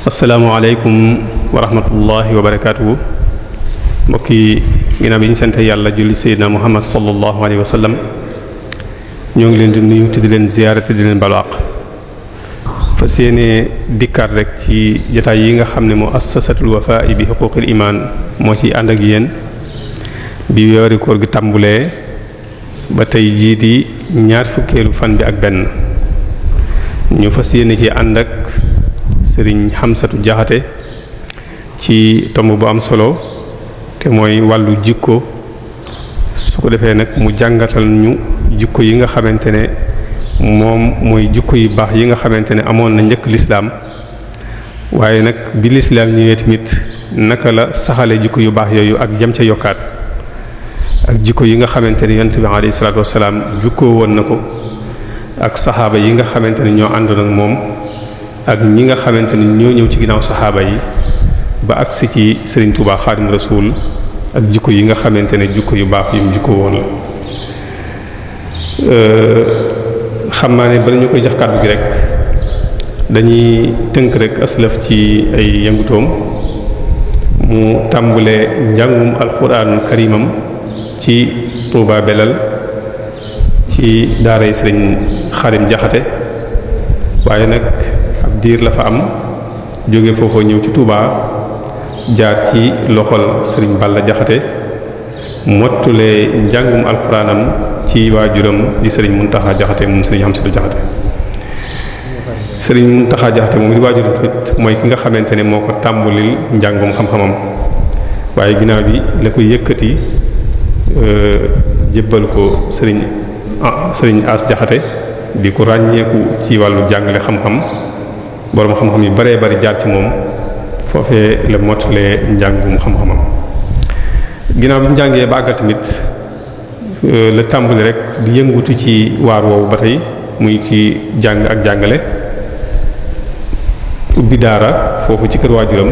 asalaamaaleykum wa rahmatullahi wa barakaatuhu. mbokk yi ginnaaw bi ñu sant yàlla julli Seydina Muhammad sallallahu alayhi wa sallam ñoo ngi leen di nuyu te di leen ziyaara te di leen balwaq fas yéene dikkaat rek ci jotaay yi nga xam ne muassasatul Wafa bi huquqil iman moo ci ànd ak yéen bi weeru koor gi tàmbulee ba tey jii di ñaar fukkeelu fan bi ak benn ñu fas yéene ci ànd ak sëriñ Xamsatu Jaxate ci tomb bu am solo te mooy wàllu jikko su ko defee nag mu jàngatal ñu jikko yi nga xamante ne moom mooy jikko yu baax yi nga xamante ne amoon na njëkk lislaam waaye nag bi lislaam ñëwee tamit naka la saxale jikko yu baax yooyu ak jam ca yokkaat ak jikko yi nga xamante ne yonent bi alayhi salaatu wassalaam jukkoo woon na ko ak saxaaba yi nga xamante ne ñoo àndoon ak moom ak ñi nga xamante ni ñoo ñëw ci ginnaaw saxaaba yi ba agsi ci Serigne Touba Xaadimu Rasuul ak jikko yi nga xamante ne jikko yu baax yi mu jikko woon la. xam naa ne bala ñu koy jox kàddu gi rek dañuy tënk rek aslaf ci ay yëngutoom mu tàmbulee njàngum alxuraanul karimam ci Touba Belal ci daaray Serigne Xaadim Jaxate waaye nag diir la fa am jóge foofu ñëw ci Touba jaar ci loxol Serigne Balla Jaxate mottulee njàngum alxuraanam ci waajuram di Serigne Muntaxa Jaxate moom Serigne Amsatu Jaxate Serigne Muntaxa Jaxate moom di waajuram tamit mooy ki nga xamante ne moo ko tàmbulil njàngum xam-xamam waaye ginnaaw bi la ko yëkkati jébbal ko Serigne As Jaxate di ko ràññeeku ci wàllu jàngale xam-xam boroom xam-xam yu baree bari jaar ci moom foofee la mottalee njàngum xam-xamam ginnaaw bi mu jàngee ba àggal tamit la tàmbali rek di yëngutu ci waar woowu ba tey muy ci jàng ak jàngale ubbi daara foofu ci kër waajuram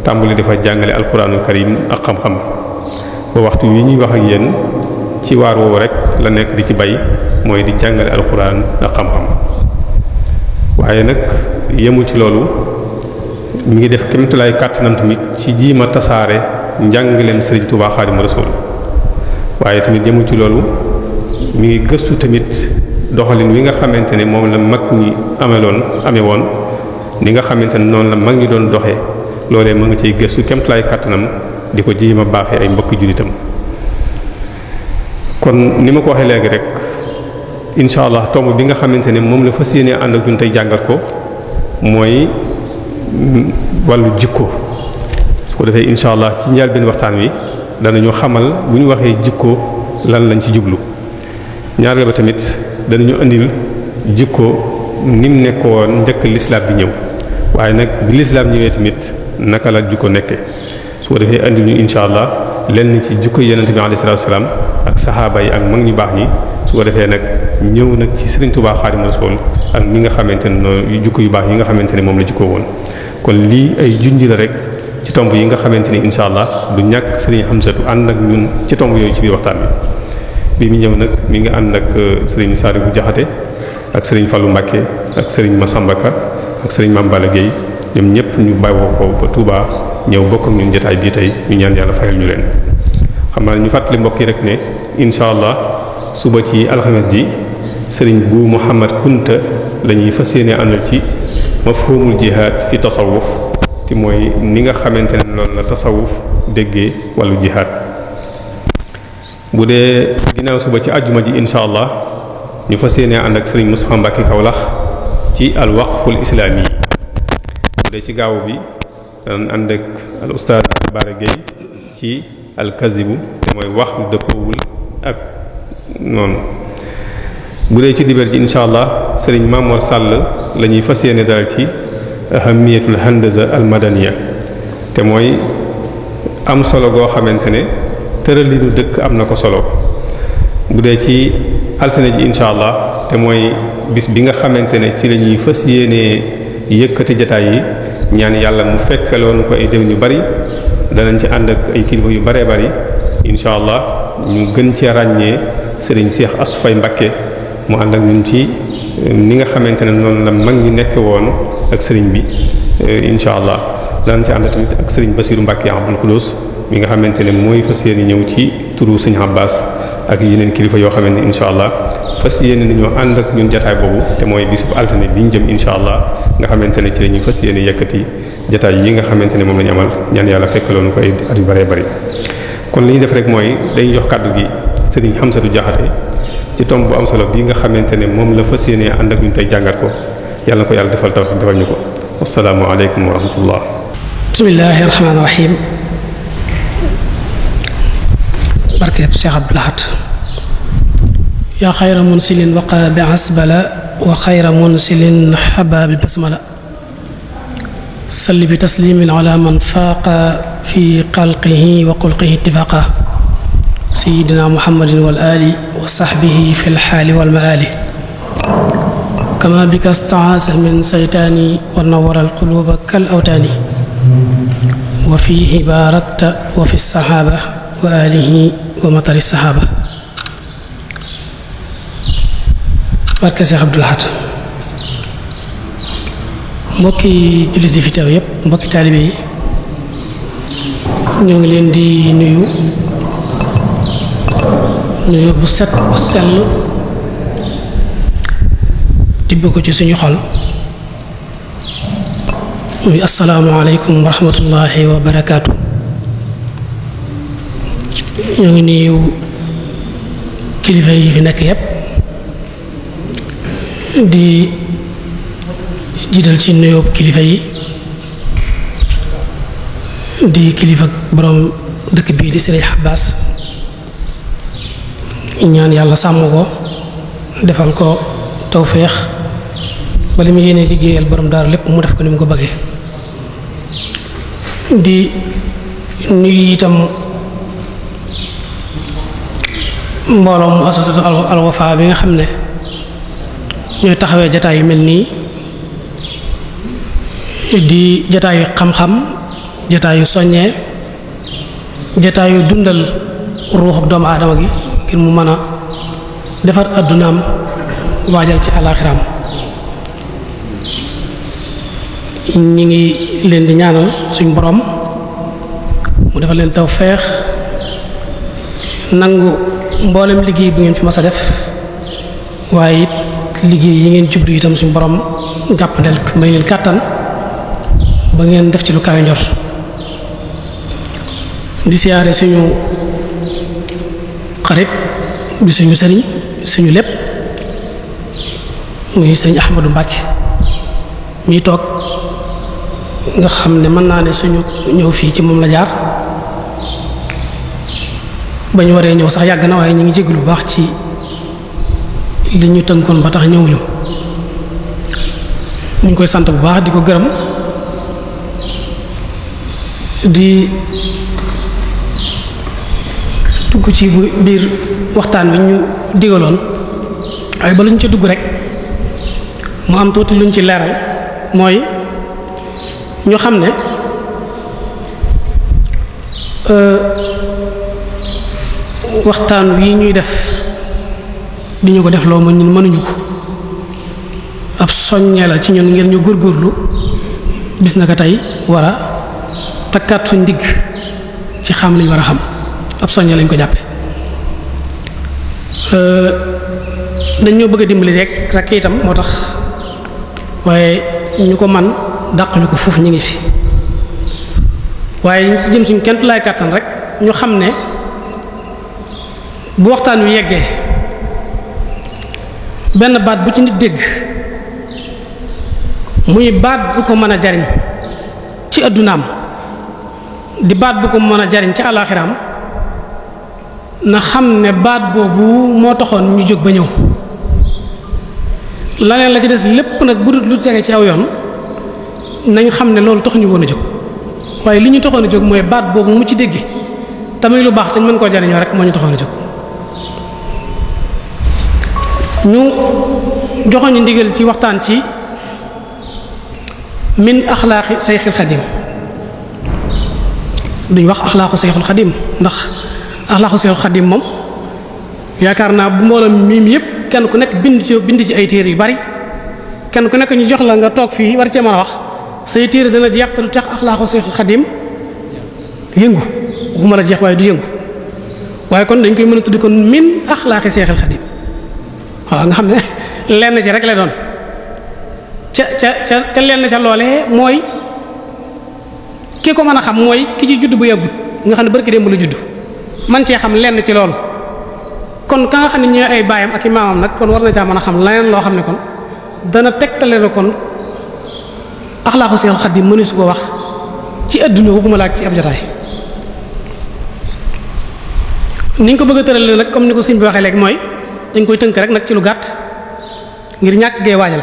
tàmbali dafa jàngale alxuraanul karim ak xam-xam ba waxtu wi ñuy wax ak yéen ci waar woowu rek la nekk di ci bay mooy di jàngale alxuraan ak xam-xam waaye nag yemul ci loolu mi ngi def kémtulaay kàttanam tamit ci jiima tasaare njàngaleem Serigne Touba Xaadimu Rasuul waaye tamit yemul ci loolu mi ngi gëstu tamit doxalin wi nga xamante ne moom la mag ñi amee woon ni nga xamante ne noonu la mag ñi doon doxee loolee mu nga ciy gëstu kémtulaay kàttanam di ko jiima baaxee ay mbokki jullitam kon ni ma ko waxee léegi rek incha allah tomb bi nga xamante ne moom la fas yéenee ànd ak ñun tey jàngat ko mooy wàllu jikko su ko defee incha allah ci njëlbéen waxtaan wi danañu xamal bu ñu waxee jikko lan lañ ci jublu ñaareel ba tamit danañu indil jikko ni mu nekkoon njëkk lislaam bi ñëw waaye nag bi lislaam ñëwee tamit naka la jikko nekkee su ko defee indil ñu incha allah lenn ci jikko yonent bi alayhi salaatu wasalaam ak saxaaba yi ak mag ñu baax ñi su ko defee nag ñëw nag ci Serigne Touba Xaadimu Rasuul ak mi nga xamante ne noonu jikko yu baax yi nga xamante ne moom la jikkoo woon kon lii ay junj la rek ci tomb yi nga xamante ni incha allah du ñàkk Serigne Hamsatu ànd ak ñun ci tomb yooyu ci biir waxtaan bi mu ñëw nag mi ngi ànd ak Serigne Saliou Jaxate ak Serigne Fallou Mbacké ak Serigne Massamba Ka ak Serigne Mame Balla Gueye ñoom ñëpp ñu bàyyoo ko ba Touba ñëw bokk ak ñun jotaay bii tey ñu ñaan yàlla fayal ñu leen xam naa ñu fàttali mbokk yi rek ne incha allah suba ci alxames ji Serigne bu Mouhamad Kunta la ñuy fas yéene àndal ci mafhumul jihaad fi tasawuf te mooy ni nga xamante ne loolu la tasawuf déggee wàllu jihaad bu dee ginnaaw suba ci àjjuma ji incha allah ñu fas yéene ànd ak Serigne Moustapha Mbacké Kawlax ci al waqful islaami yi bu dee ci gaaw bi danañ ànd ak al ustaaz Bara Gueye ci al kazibu te mooy wax lu dëppoowul ak noonu bu dee ci dibeer ji incha allah Serigne Mamour Sall la ñuy fas yéene dalal ci ahamiyatul handaza al madaniya te mooy am solo goo xamante ne tëralinu dëkk am na ko solo bu dee ci altine ji incha allah te mooy bis bi nga xamante ne ci la ñuy fas yéenee yëkkati jataay yi ñaan yàlla mu fekkaloon ko ay déwén yu bari danañ ci ànd ak ay kilifa yu baree bari incha allah ñu gën cee ràññee sëriñ Cheikh Assou Faye Mbacké mu ànd ak ñun ci ni nga xamante ne noonu la mag ñi nekk woon ak sëriñ bi incha allah danañ ci ànd tamit ak sëriñ Bassirou Mbacké Abdoul Khoudoss mi nga xamante ne mooy fas yéene ñëw ci turu sëriñ Abbas ak yeneen kilifa yoo xamante ne incha allah fas yéene nañoo ànd ak ñun jataay boobu te mooy bisub altine bi ñu jëm incha allah nga xamante ne ci la ñuy fas yéene yëkkati jataay yi nga xamante ne moom la ñu amal ñaan yàlla fekkaloonu ko ay at yu bëree bëri. kon li ñu def rek mooy dañuy jox kàddu gi sëriñ Hamsatu Jaxate ci tomb bu am solo bii nga xamante ne moom la fas yéene ànd ak ñun tey jàngat ko yàlla na ko yàlla defal tawfiq defal ñu ko assalaamu aleykum wa rahmatullah. bismillahir rahmanir rahim. barkeeb Cheikh Abdou Lahad yaa xayra munsilin waqa bi asbala wa xayra munsilin xaba bi basmala salli bi taslimin ala man faaqa fi xalqihi wa xulqihi ittifaqa sayidina muhammadin wal ali wa saxbihi fi lxaali wal maali kama bika staasa min saytaani wa nawara alquluba kal awtaani wa fihi baarakta wa fi saxaaba wa alihi wa matari saxaaba barke Cheikh Abdou Lahad mbokki jullit yi fi teew yépp mbokki taalibe yi ñoo ngi leen di nuyu bu set bu sell tibb ko ci suñu xol muy assalaamu aleykum wa rahmatullahi wa barakaatu. ñoo ngi nuyu kilifa yi fi nekk yépp di jiital ci nuyoo kilifa yi di kilifa borom dëkk bii di Sëriñ Abbas ñaan yàlla sàmm ko defal ko tawféex ba li mu yéene liggéeyal borom daaru lépp mu def ko ni mu ko bëggee di nuyu itam mbooloo mu asasatu Al Wafa bi nga xam ne ñooy taxawee jataay yu mel nii di jataayu xam-xam jataayu soññee jataayu dundal ruuxu doomu aadama gi ngir mu mën a defar addunaam waajal ci alaaxiraam ñi ngi leen di ñaanal suñ borom mu defal leen tawfeex nangu mboolem liggéey bu ngeen fi mas a def waaye it liggéey yi ngeen jublu itam suñu borom jàppandel may leen kàttan ba ngeen def ci lu kawe njort di siyaare suñu xarit bi suñu sëriñ suñu lépp muy sëriñ Ahmadou Mbacké mi toog nga xam ne mën naa ne suñu ñëw fii ci moom la jaar ba ñu waree ñëw sax yàgg na waaye ñu ngi jéglu bu baax ci li ñu tënkoon ba tax ñëwuñu ñu ngi koy sant bu baax di ko gërëm di dugg ci biir waxtaan wi ñu digaloon waaye ba luñ ca dugg rek mu am tuuti luñ ci leeral mooy ñu xam ne waxtaan wi ñuy def di ñu ko def loo ñun mënuñu ko ab soññee la ci ñun ngir ñu góorgóorlu bis na ko tey war a takkaat suñ ndigg ci xam liñ war a xam ab soññee lañ ko jàppe dañ ñoo bëgg a dimbali rek itam moo tax waaye ñu ko man dàq ñu ko foofu ñu ngi fi waaye si jëm suñ kent laay kàttan rek ñu xam ne bu waxtaan wi yeggee benn baat bu ci nit dégg muy baat bu ko mën a jariñ ci addunaam di baat bu ko mën a jariñ ci àllaaxiraam na xam ne baat boobu moo taxoon ñu jóg ba ñëw laneen la ci des lépp nag bu dul lu tege ci aw yoon nañ xam ne loolu tax ñu woon a jóg waaye li ñu taxoon a jóg mooy baat boobu mu ci dégge tamit lu baax te ñu mën koo jariñoo rek moo ñu taxoon a jóg ñu joxoñu ndigal ci waxtaan ci min axlaaqi Seyxul Xadim duñ wax axlaaqu Seyxul Xadim ndax axlaaqu Seyxul Xadim moom yaakaar naa bu mbooloo mi yëpp kenn ku nekk bind ci ay téere yu bari kenn ku nekk ñu jox la nga toog fii war cee mën a wax say téere dana jeex te du tax axlaaqu Seyxul Xadim yëngu waxuma la jeex waaye du yëngu waaye kon dañ koy mën a tuddi kon min axlaaqi Seyxul Xadim waaw nga xam ne lenn ci rek la doon ca lenn ca loolee mooy ki ko mën a xam mooy ki ci judd bu yàggut nga xam ne barki démb la judd man cee xam lenn ci loolu kon ka nga xam ne ñooy ay baayam ak i maamam nag kon war na caa mën a xam leneen loo xam ne kon dana tegtale na kon axlaaqu Seexul Xadiim mënu su ko wax ci adduna waxuma la ak ci ab jotaay ni ñu ko bëgg a tëralee nag comme ni ko sëñ bi waxee léegi mooy dañ koy tënk rek nag ci lu gàtt ngir ñàkk gee waajal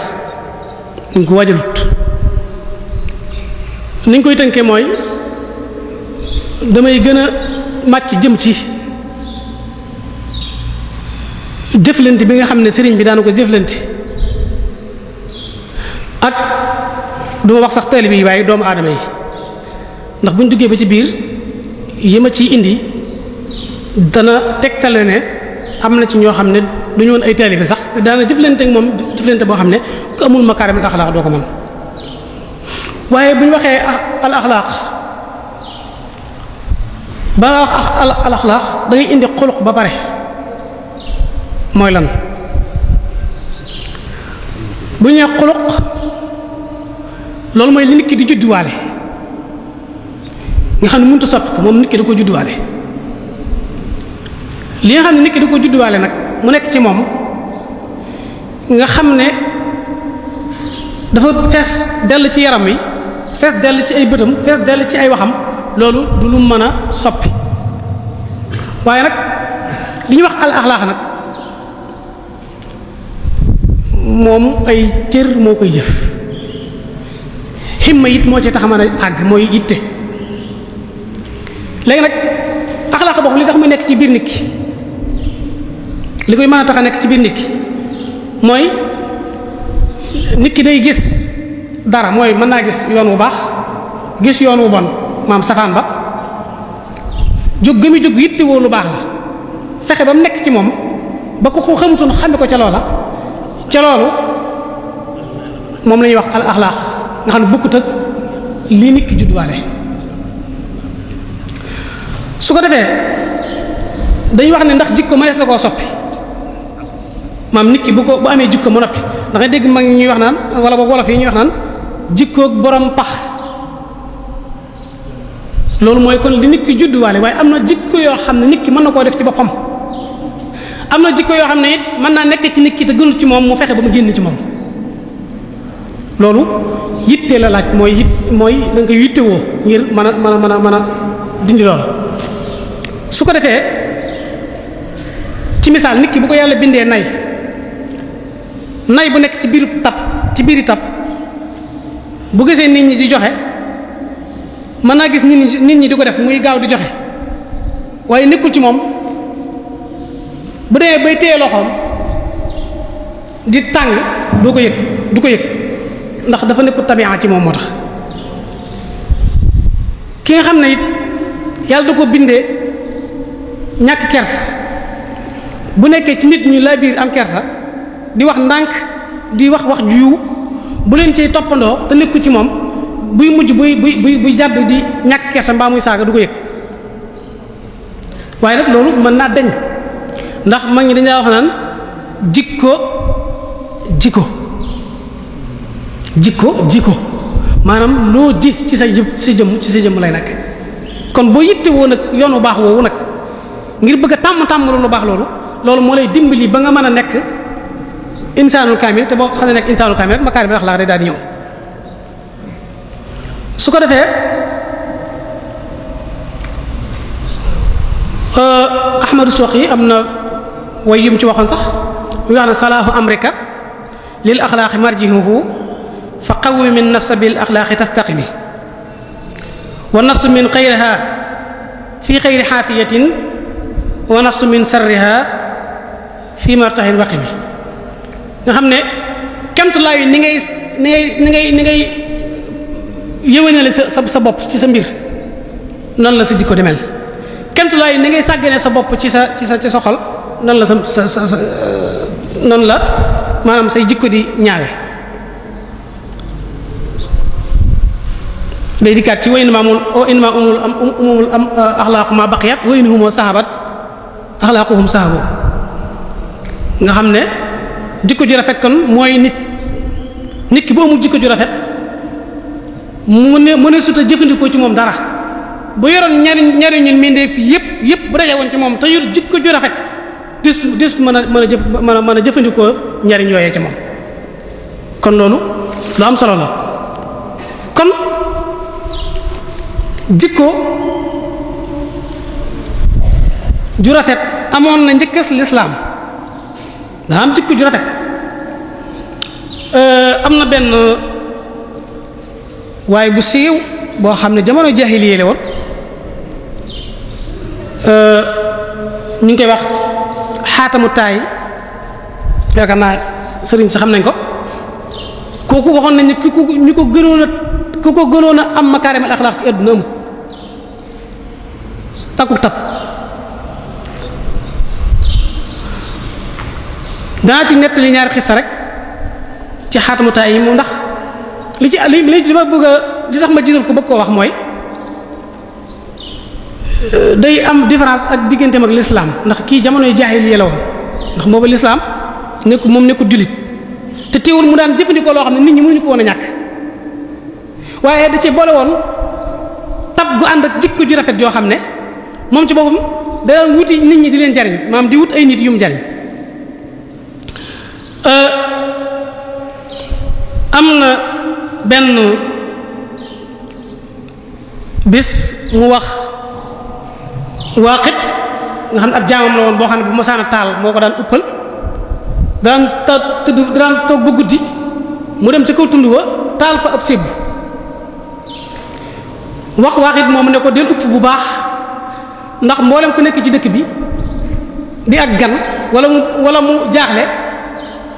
dañ ko waajalut ni ñu koy tënkee mooy damay gën a màcc jëm ci jëflante bi nga xam ne sëriñ bi daana ko jëflante ak duma wax sax taalibe yi waaye doomu aadama yi ndax buñ duggee ba ci biir yi ma ciy indi dana tegtale ne am na ci ñoo xam ne du ñu woon ay taalibe sax te daana jëflante ak moom jëflante boo xam ne ku amul makaarimul axlaaq doo ko mën waaye bu ñu waxee al axlaaq ba wax al axlaaq da ngay indi xuluq ba pare mooy lan bu ñu nee xuluq loolu mooy li nit ki di judduwaale nga xam ne mënut a soppi ko moom nit ki da ko judduwaale li nga xam ne nit ki da ko judduwaale nag mu nekk ci moom nga xam ne dafa fees dell ci yaram wi fees dell ci ay bëtam fees dell ci ay waxam loolu du lu mën a soppi waaye nag li ñuy wax al axlaax nag moom ay cër moo koy jëf ximma it moo ci tax a mën a àgg mooy yitte léegi nag axlaax boobu li tax muy nekk ci biir nit ki li koy mën a tax a nekk ci biir nit ki mooy nit ki day gis dara mooy mën naa gis yoon wu baax gis yoon wu bon maam safaan ba jóg gëmi jóg yitte woo lu baax la fexe ba mu nekk ci moom ba ko ko xamutoon xame ko ca loola ca loolu moom la ñuy wax al axlaaq nga xam ne bokkut ak lii nit ki judduwaale su ko defee dañuy wax ne ndax jikko mënees na koo soppi maam nit ki bu amee jikko mu noppi da ngay dégg mag ñuy wax naan wala boog wolof yi ñuy wax naan jikkoog borom pax loolu mooy kon li nit ki judduwaale waaye am na jikko yoo xam ne nit ki mën na koo def ci boppam am na jikko yoo xam ne it mën naa nekk ci nit ki te gënul ci moom mu fexe ba mu génn ci moom loolu yitte la laaj mooy da nga koy yittewoo ngir mën a dindi loolu su ko defee ci misaal nit ki bu ko yàlla bindee nay bu nekk ci biiri tab bu gisee nit ñi di joxe mën naa gis nit ñi di ko def muy gaaw di joxe waaye nekkul ci moom bu dee bay téye loxoom di tàng du ko yëg ndax dafa nekkul tabi'a ci moom moo tax ki nga xam ne it yàlla da ko bindee ñàkk kersa bu nekkee ci nit ñu laa biir am kersa di wax ndànk di wax ju yiw bu leen ci toppandoo te nekku ci moom buy mujj buy jàdd di ñàkk kersa mbaa muy saaga du ko yëg waaye nag loolu mën naa deñ ndax mag ñi dañaa wax naan jikko maanaam loo ji ci sa jëm lay nekk kon boo yitte woo nag yoon wu baax woowu nag ngir bëgg a tàmm lu baax loolu moo lay dimbali ba nga mën a nekk insaanul kaamil te boo xam ne nekk insaanul kaamil rek makaarimul axlaaq day daal di ñëw su ko defee Ahmadu Soqi am na way yum ci waxoon sax mu wax na salaahu amrika lil axlaaqi marjihuhu fa qawwi min nafsa bil axlaaqi tastaqimi wa nafsu min xayriha fi xayri xaafiyatin wa nafsu min sarriha fi martahin waqimi nga xam ne kemtulaayu ni ngay yëwénale sa bopp ci sa mbir noonu la sa jikko di mel kentulaay ni ngay sàggane sa bopp ci sa xol noonu la sa noonu la maanaam say jikko di ñaawe day dikkaat ci wa inma umul axlaaqu ma baqiyat wa in humoo sahabat axlaaquhum sahabu nga xam ne jikko ju rafet kon mooy nit ki bu amul jikko ju rafet mu ne suta jëfandikoo ci moom dara bu yoroon ñariñu mbindeef yépp bu daje woon ci moom te yor jikko ju rafet dis mën a jëfandikoo njariñ yooyee ci moom kon loolu lu am solo la kon jikko ju rafet amoon na njëkkas lislaam daa am jikko ju rafet am na benn waaye bu siiw boo xam ne jamono jaahiliya la woon ñu ngi koy wax xaatamu taay yaakaar naa sëriñ si xam nañ ko kooku waxoon nañ ne ku ko gënoon a am makaarimal axlaaq ci àdduna amul takku tab danaa ci nettali ñaari xissa rek ci xaatamu taay yi moom ndax li ma bëgg a li tax ma jiital ko bëgg koo wax mooy day am différence ak digganteem ak l'islam ndax kii jamonoy jaahiliya la woon ndax booba l'islam nekkul jullit te teewul mu daan jëfandikoo loo xam ne nit ñi mënuñu ko woon a ñàkk waaye da cee boole woon tab gu ànd ak jikko ju rafet joo xam ne moom ci boppam da daan wuti nit ñi di leen jariñ maanaam di wut ay nit yu mu jariñ am na benn bis mu wax Waaqit nga xam ne ab jaamam la woon boo xam ne bu masaana taal moo ko daan uppal daan toog ba guddi mu dem ca kaw tund wa taal fa ab sébb wax Waaqit moom ne ko del upp bu baax ndax mboolem ku nekk ci dëkk bi di ak gan wala mu jaaxle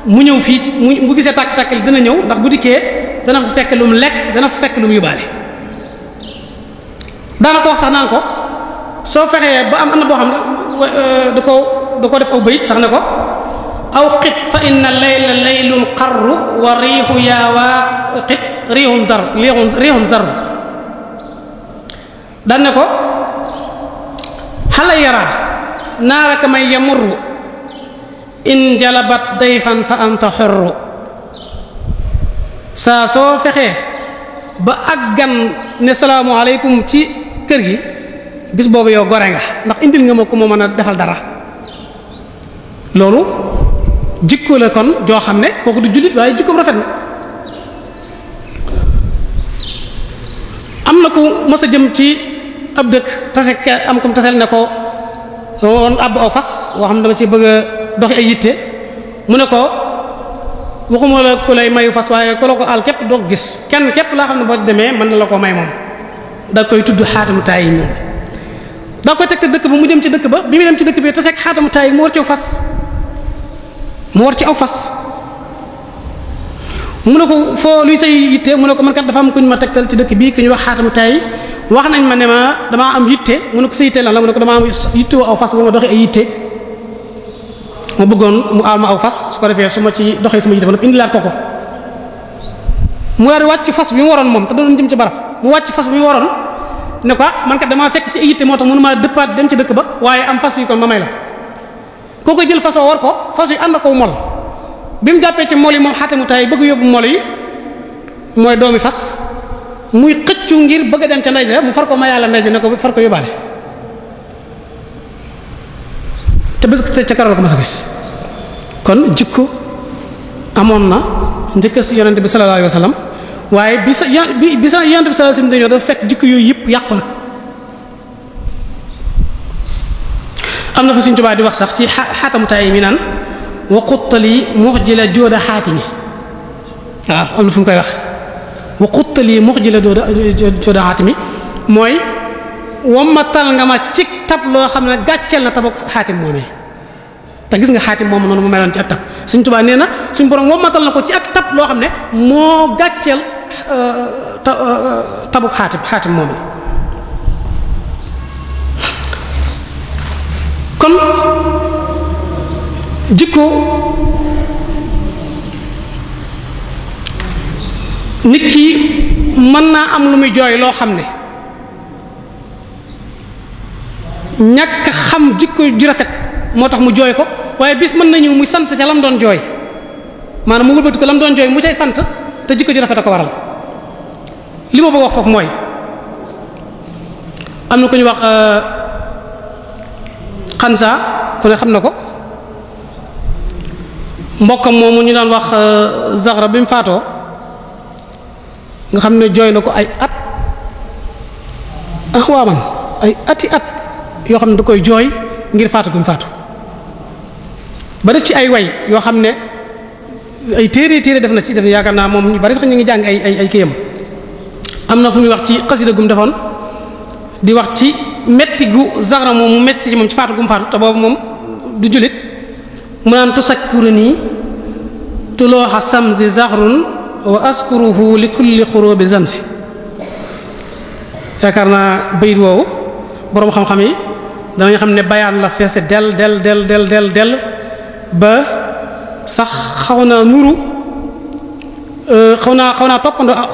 mu ñëw fii mu gisee tàkk-tàkk li dina ñëw ndax bu dikkee dana fa fekk lu mu lekk dana fa fekk lu mu yóbbaale daana ko wax sax naan ko soo fexee ba am na boo xam ne da ko def aw bayit sax ne ko aw qit fa inna layla laylun qarru wa riixu yaawaa qit riixun zaru daan ne ko xala yara naaraka man yamurru in jalabat dayfan fa anta xorru saa soo fexee ba ak gan ne salaamualeykum ci kër gi bis boobu yow gore nga ndax indil nga ma ko moo mën a defal dara loolu jikko la kon joo xam ne kooku du jullit waaye jikkoom rafet na am na ku mës a jëm ci ab dëkk tase am comme tasel ne ko woon àbb aw fas woo xam ne dama ci bëgg a doxi ay yitte mu ne ko waxuma la ku lay mayu fas waaye ku la ko àll képp doo ko gis kenn képp laa xam ne boo demee mën na la ko may moom da koy tudd xaatamu taay yi moom daa koy teg te dëkk ba mu jëm ci dëkk ba bi mu dem ci dëkk bi taseeg xaatamu taay mu war ci aw fas mu ne ko foo luy say yitte mu ne ko man kat dafa am ku ñu ma tegtal ci dëkk bii ku ñu wax xaatamu taay wax nañ ma ne ma damaa am yitte mu ne ko sa yitte lan la mu ne ko damaa am yitte woo aw fas ba ma doxee ay yitte ma bëggoon mu aal ma aw fas su ko defee su ma ci doxee sama yitte ba nag indilaat ko mu war a wàcc fas bi mu waroon moom te doon jëm ci barab mu wàcc fas bi mu waroon ne ko man kat damaa fekk ci ay yitte moo tax mënu maa dëppaat dem ci dëkk ba waaye am fas yi kon ma may la koo koy jël fas war ko fas yi ànd ko mol bi mu jàppee ci mol yi moom xaatamu taay bëgg yóbbu mol yi mooy doomi fas muy xëccu ngir bëgg a dem ca ndey ja mu far ko ma yàlla ndey ja ne ko far ko yóbbaale te bés ca karool ko ma sa gis kon jikko amoon na njëkk si yonente bi sallallahu alayhi wasallam waaye bi sa yonente bi sallallahu alayhi wasallam dañoo dafa fekk jikko yooyu yëpp yàqu na am na fa Sëriñ Tuubaa di wax sax ci xaatamu taay mi naan wa quttali muxjila jooda xaatimi waaw am na fu mu koy wax wa quttali muxjila jooda xaatimi mooy wammatal nga ma ci tab loo xam ne gàcceel na tabok xaatim moomee te gis nga xaatim moom noonu mu meloon ci ak tab Sëriñ Tuubaa nee na suñ borom wammatal na ko ci ak tab loo xam ne moo gàcceel tabuk xaatim moom kon jikko nit ki mën naa am lu muy jooy loo xam ne ñàkk xam jikko ju rafet moo tax mu jooy ko waaye bis mën na ñëw muy sant ca lam doon jooy maanaam mu wëlbati ko lam doon jooy mu cay sant te jikko ju rafet a ko waral li ma bëgg wax foofu mooy am na ku ñu wax xansa ku ne xam na ko mbokkam moomu ñu daan wax Zaghra bi mu faatoo nga xam ne jooy na ko ay at waaman ay ati at yoo xam ne da koy jooy ngir faatu gu mu faatu ba def ci ay way yoo xam ne ay téere def na ci def yaakaar naa moom ñu bari sax ñu ngi jàng ay kiyam am na fu muy wax ci xasida gum defoon di wax ci metti gu Zaghra moom mu metti ci moom ci faatu gu mu faatu te boobu moom du jullit mu naan tusakkuruni tulooxa samsi Zaghrun wa askuruhu li kulli xurubi zamsi yaakaar naa bayit woowu boroom xam-xam yi danañ xam ne bayaan la feese del ba sax xaw naa nuru xaw naa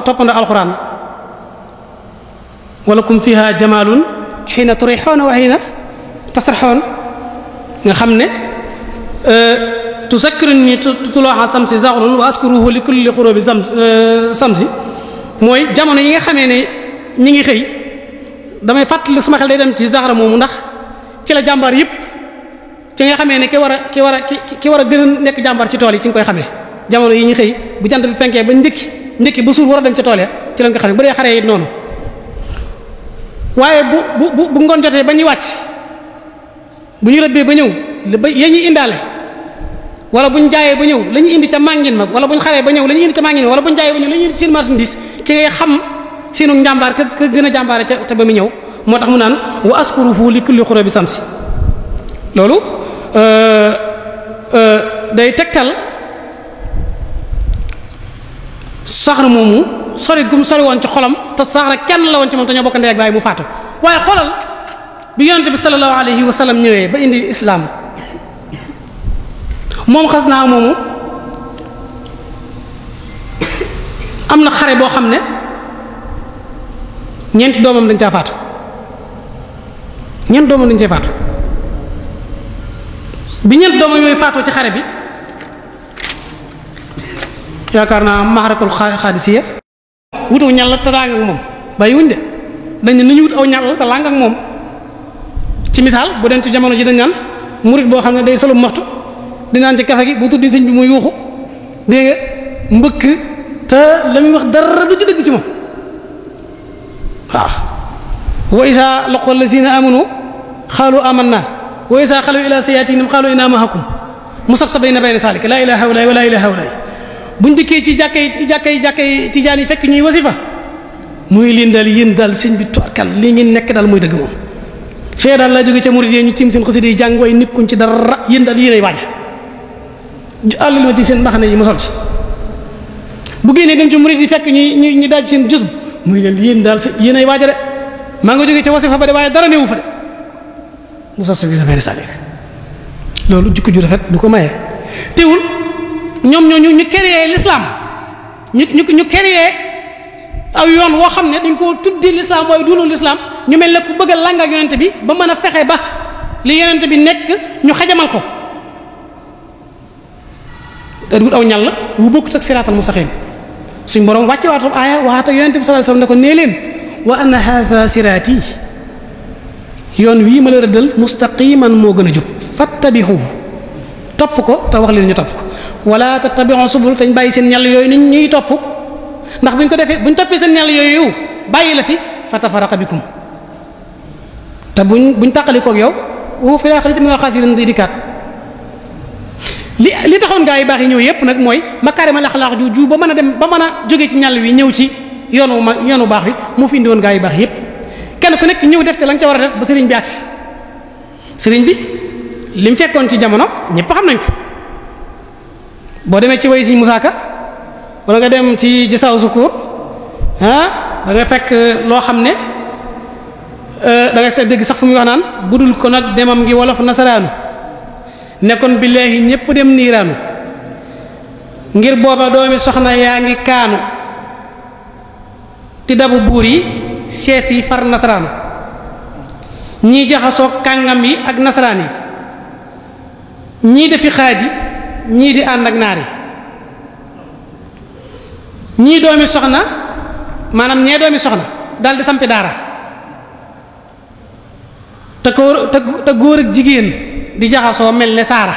toppandoo alxuraan walakum fiha jamalun xiina turixoona wa xiina tasraxoon nga xam ne tusakkiruni tulooxa samsi Zaghrun wa askuruhu li kulli xurubi samsi mooy jamono yi nga xamee ne ñi ngi xëy damay fàttali sama xel day dem ci Zaghra moomu ndax ci la jàmbaar yëpp ci nga xamee ne ki war a gën a nekk jàmbaar ci tool yi ci nga koy xamee jamono yi ñu xëy bu jant bi fenkee ba ndékki bu suur war a dem ci tool ya ci la nga ko xamee bu dee xaree it noonu waaye bu ngoon jotee ba ñuy wàcc bu ñu rëbbee ba ñëw ya ñuy indaale wala bu ñu jaayee ba ñëw la ñuy indi ca màngin ma wala bu ñu xaree ba ñëw la ñuy indi ca màngin ma wala bu ñu jaayee ba ñëw la ñuy indi seen marchandise ci ngay xam seenu njàmbaar ka gën a jàmbaare ca te ba mu ñëw moo tax mu naan wa askuruhu li kulli xurubi samsi loolu day tegtal Zaghra moomu sori gum sori woon ci xolam te Zaghra kenn la woon ci moom te ñoo bokk ndey ak baay mu faatu waaye xoolal bi yonent bi sallallahu alayhi wa sallam ñëwee ba indi islaam moom xas naa moomu am na xare boo xam ne ñeenti doomam dañ caa faatu bi ñeent doomam yooyu faatoo ci xare bi yaakaar naa maxarakul xaadisiya wutu ñal la te làng ak moom bàyyi wuñ de dañ ne nañu wut aw ñal la te làng ak moom ci misaal bu den ci jamono ji dañ naan murit boo xam ne day solo maxtu di naan ci kafe gi bu tuddi sëñ bi muy yuuxu dégg nga mbëkk te la muy wax dara du ci dëgg ci moom waaw wa isa laqul lazina amanu xaalu amanna wa isa xalu ila sayatinihim xaalu inna ma'akum musabsabina bayna salik la ilaha illa wa la ilaha illa buñ dikkee ci jàkkay tijaan yi fekk ñuy wasifa muy leen daal yéen daal sëñ bi toorkal lii ngeen nekk daal mooy dëgg moom fee daal laa jóge ca murid yi ñu tiim seen xasida yi jàng way nekkuñ ci dara yéen daal yéenay waaja àllil ma ci seen mbaxane yi ma sol ci bu génnee dem ci murid yi fekk ñu daaj seen jus muy leen yéen daal yéenay waaja de maa nga jóge ca wasifa ba de waaye dara newu fa de mu saf sa bi dafay sànni loolu jikko ju rafet du ko maye teewul ñoom ñu créé l'islam ñu créé aw yoon woo xam ne dañ koo tuddee l'islam waaye duunul l'islam ñu mel ne ku bëgg a làng ak yonent bi ba mën a fexe ba li yonent bi nekk ñu xajamal ko te dugul aw ñal la wu bokkut ak siraatal mustaqim suñ borom wàcce waatam aaya waxaat ak yonent bi sallallahu alayhi wasallam ne ko nee leen wa anna haza siraati yoon wii ma la rëddal mustaqiman moo gën a jub fattabihu topp ko te wax leen ñu topp ko wala tattabi'u subul te ñu bàyyi seen ñal yooyu ni ñuy topp ndax buñ ko defee buñ toppee seen ñal yooyu bàyyi la fi fatafaraqa bikum te buñ tàqali koog yow wa fil aaxirati minal xaasiriin di dikkaat li taxoon gaa yi baax yi ñëw yépp nag mooy makaarimal axlaaq ju ba mën a dem ba mën a jóge ci ñal wi ñëw ci yoonu baax wi moo fi indi woon gaa yi baax yépp kenn ku nekk ñëw def te la nga ca war a def ba sëriñ bi agsi sëriñ bi li mu fekkoon ci jamono ñëpp xam nañ ko boo demee ci way si Musaa Ka wala nga dem ci Jasaaw Sukuur da ngay fekk loo xam ne da ngay dégg sax fu muy wax naan budul ko nag demam gi wolof nasaraanu nekkoon billaahi ñépp dem niiraanu ngir booba doomi soxna yaa ngi kaanu ti dabu buur yi chef yi far nasaraanu ñii jaxasoo kàngam yi ak nasaraan yi ñii defi xaaji ñii di ànd ak naar yi ñii doomi soxna maanaam ñee doomi soxna daldi di sampi daara te góor ak jigéen di jaxasoo mel ne saara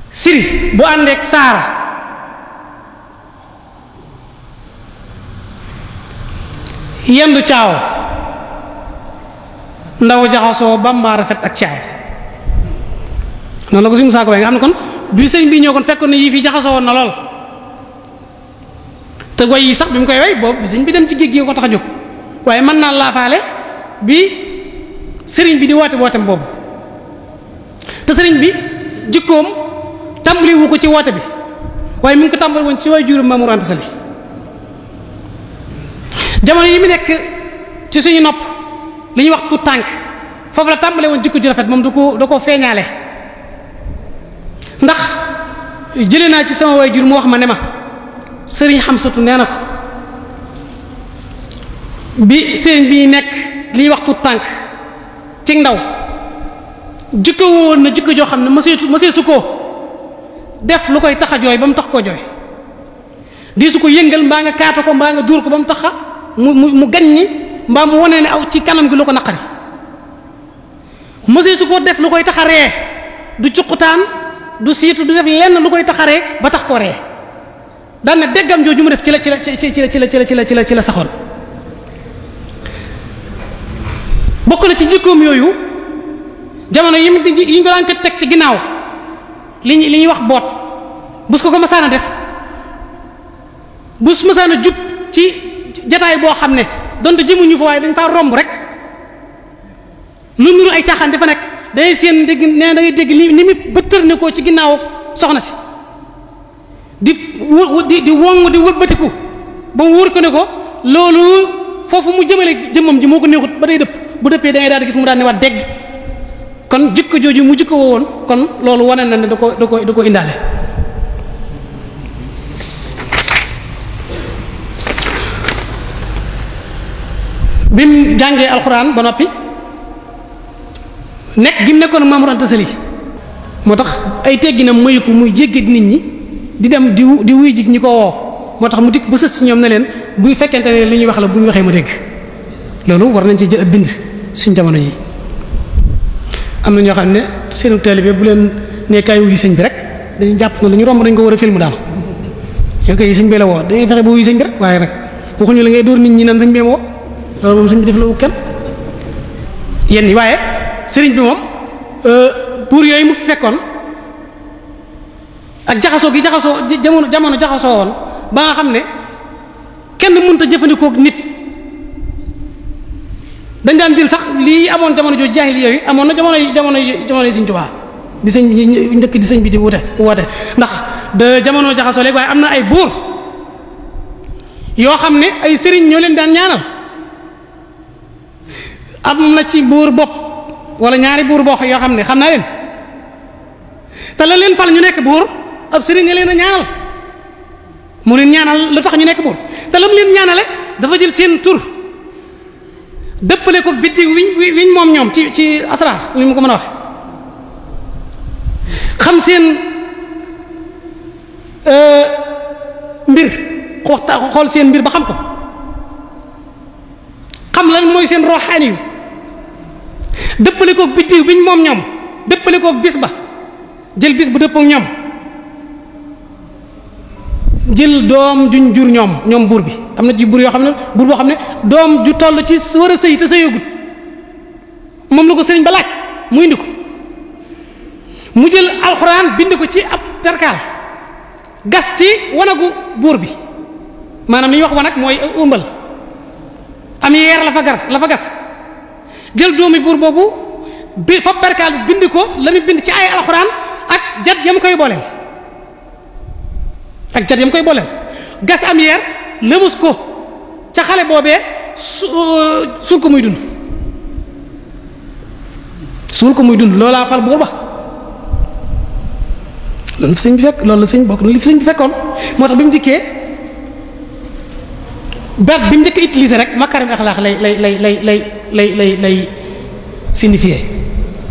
siri bu àndeek saara yendu caaw ndaw jaxasoo bamba rafet ak caaw noonu la ko si Musaa ko waaye nga xam ne kon bi sëñ bi ñëw kon fekkoon ne yii fi jaxasoo woon na lool te way yi sax bi mu koy way boobu bi sëñ bi dem ci géej gi ko tax a jóg waaye mën naa laafaale bi sëriñ bi di woote wootem boobu te sëriñ bi jikkoom tàmbali wu ko ci woote bi waaye mu ngi ko tàmbali woon ci way juróom Mamour Anta Sali jamono yi mu nekk ci suñu nopp li ñuy wax tout tànk foofu la tàmbale woon jikko ju rafet moom da ko feeñaale ndax jëlee naa ci sama way jur mu wax ma ne ma sëriñ Xamsatu nee na ko bi sëriñ bi nekk li ñuy wax tout tànk ci ndaw jikko woon na jikko joo xam ne mësee su ko def lu koy tax a jooy ba mu tax koo jooy di su ko yëngal mbaa nga kaata ko mbaa nga duur ko ba mu tax mu gañ ñi mbaa mu wane ne aw ci kanam gi lu ko naqari mësee su ko def lu koy tax a ree du cuqutaan du siitu du def lenn lu koy tax a ree ba tax koo ree daan na déggam jooju mu def ci la saxoon bokk na ci jikkoom yooyu jamono yi ñu ko daan ko teg ci ginnaaw li ñuy wax boot bus ko masaan a def bus masaan a jub ci jataay boo xam ne donte jëmuñu fa waaye dañ faa romb rek lu nuru ay caaxaan dafa nekk day seen dégg nee da ngay dégg ni mi bëttër ne ko ci ginnaaw soxna si di wong di wëbbatiku ba mu wóor ko ne ko loolu foofu mu jëmale jëmmam ji moo ko neexut ba day dëpp bu dëppee da ngay daal di gis mu daal ne waat dégg kon jikko jooju mu jikko woon kon loolu wane na ne da ko indaale bi mu jàngee alxuraan ba noppi nekk gi mu nekkoon Mamour Anta Sali moo tax ay tegginam mayu ko muy jéggi nit ñi di dem di wuy jig ñi ko woo moo tax mu dikk ba sës ci ñoom ne leen buy fekkente ne li ñuy wax la bu ñu waxee ma dégg loolu war nañ ci jël ab bind suñ jamono ji am na ñoo xam ne seenu taalibe bu leen nekkaay wuyu sëñ bi rek dañuy jàpp na lu ñu romb dañ ko war a film daal yow kay sëñ bi la woo dañuy fexe ba wuyu sëñ bi rek waaye rek waxuñu la ngay dóor nit ñi naan sëñ bi ma woo loolu moom sëñ bi def la kenn yenn yi waaye sëriñ bi moom buur yooyu mu fi fekkoon ak jaxasoo gi jamono jaxasoo woon ba nga xam ne kenn mënut a jëfandikoo nit dañ daan jël sax lii amoon jamono jooju jaahili yooyu amoon na jamono yi Sëriñ Tuubaa di sëñ njëkk di sëñ bi di woote ndax de jamono jaxasoo léegi waaye am na ay buur yoo xam ne ay sëriñ ñoo leen daan ñaanal am na ci buur bopp wala ñaari buur boo yoo xam ne xam naa leen te la leen fal ñu nekk buur ab sëriñ nga leen a ñaanal mu leen ñaanal lu tax ñu nekk buur te la mu leen ñaanale dafa jël seen tur dëppale ko biddiw wiñ moom ñoom ci asraar ni mu ko mën a wax xam seen mbir xool seen mbir ba xam ko xam lan mooy seen roxaani yu dëppale ko biddiw biñ moom ñoom dëppale ko bis ba jël bis bu dëppoo ak ñoom jël doom juñ jur ñoom buur bi am na ci buur yoo xam ne buur boo xam ne doom ju toll ci war a sëy te sëyagut moom la ko sëriñ ba laaj mu indi ko mu jël alxuraan bind ko ci ab perkaal gas ci wanagu buur bi maanaam li ñuy wax wanag mooy umbal am yeer la fa gas jël doomi buur boobu bi fa perkaal bi bind ko la muy bind ci ay alxuraan ak jat yam koy booleel gas am yeer lëmus ko ca xale boobee suul ko muy dund loolaa fal buur ba loolu sëñ bi fekk loolu la sëñ bokk na li fi sëñ bi fekkoon moo tax bi mu dikkee baat bi mu njëkk utiliser rek makaarim axlaax lay signifier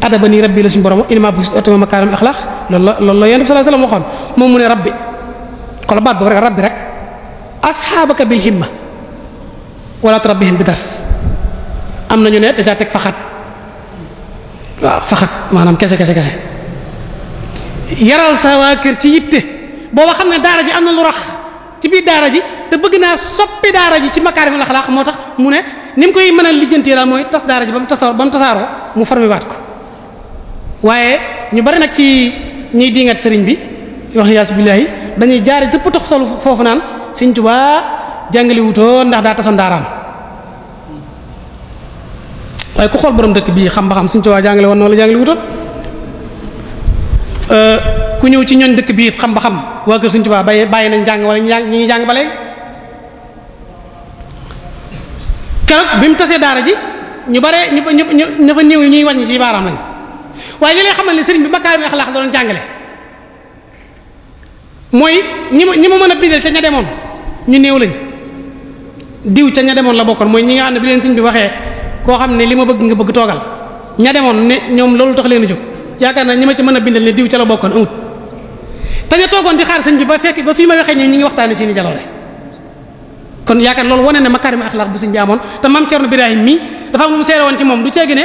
adabani rabbi la suñu borom inama bu otama makaarim axlaax loolu la yonent bi sallallahu alayhi wasallam waxoon moom mu ne rabbi xoolal baat boobu rek rabbi rek asxaabaka bil himma wala turabbihim bi dars am nañu ne dajaa teg faxat waaw faxat maanaam kese yaral sa waa kër ci yitte booba xam ne daara ji am na lu rax ci biir daara ji te bëgg naa soppi daara ji ci makaarimul axlaaq moo tax mu ne ni mu koy mën a lijjantee daal mooy tas daara ji ba mu tasaaroo mu formé waat ko waaye ñu bari nag ci ñuy diingat sëriñ bi wax yaasu billaahi dañuy jaari dëpp tax solu foofu naan Sëriñ Tuubaa jàngale wutoo ndax daa tasoon daaraam waaye ku xool borom dëkk bii xam ba xam Sëriñ Tuubaa jàngale woon noonu la jàngale wutoon ku ñëw ci ñooñ dëkk bii xam ba xam waa kër Sëriñ Tuubaa bàyyi nañ jàng wala ñu ngi jàng ba léegi keroog bi mu tasee daara ji ñu bare ñu fa néew ñuy wàññi ci baaraam lañ waaye li lay xamal ne sëriñ bi makaarim axlaaq doon jàngale mooy ñi ma mën a bindal ca ña demoon ñu néew lañ diw ca ña demoon la bokkoon mooy ñi nga xam ne bi leen sëriñ bi waxee koo xam ne li ma bëgg nga bëgg toogal ña demoon ne ñoom loolu tax leen a jóg yaakaar naa ñi ma ci mën a bindal ne diw ca la bokkoon amut te ña toogoon di xaar sëñ bi ba fii ma waxee ñi ngi waxtaane seeni jaloore kon yaakaar loolu wane ne makaarim axlaaq bu sëñ bi amoon te maam Cerno Birahim mii dafa am lu mu seere woon ci moom du ceegi ne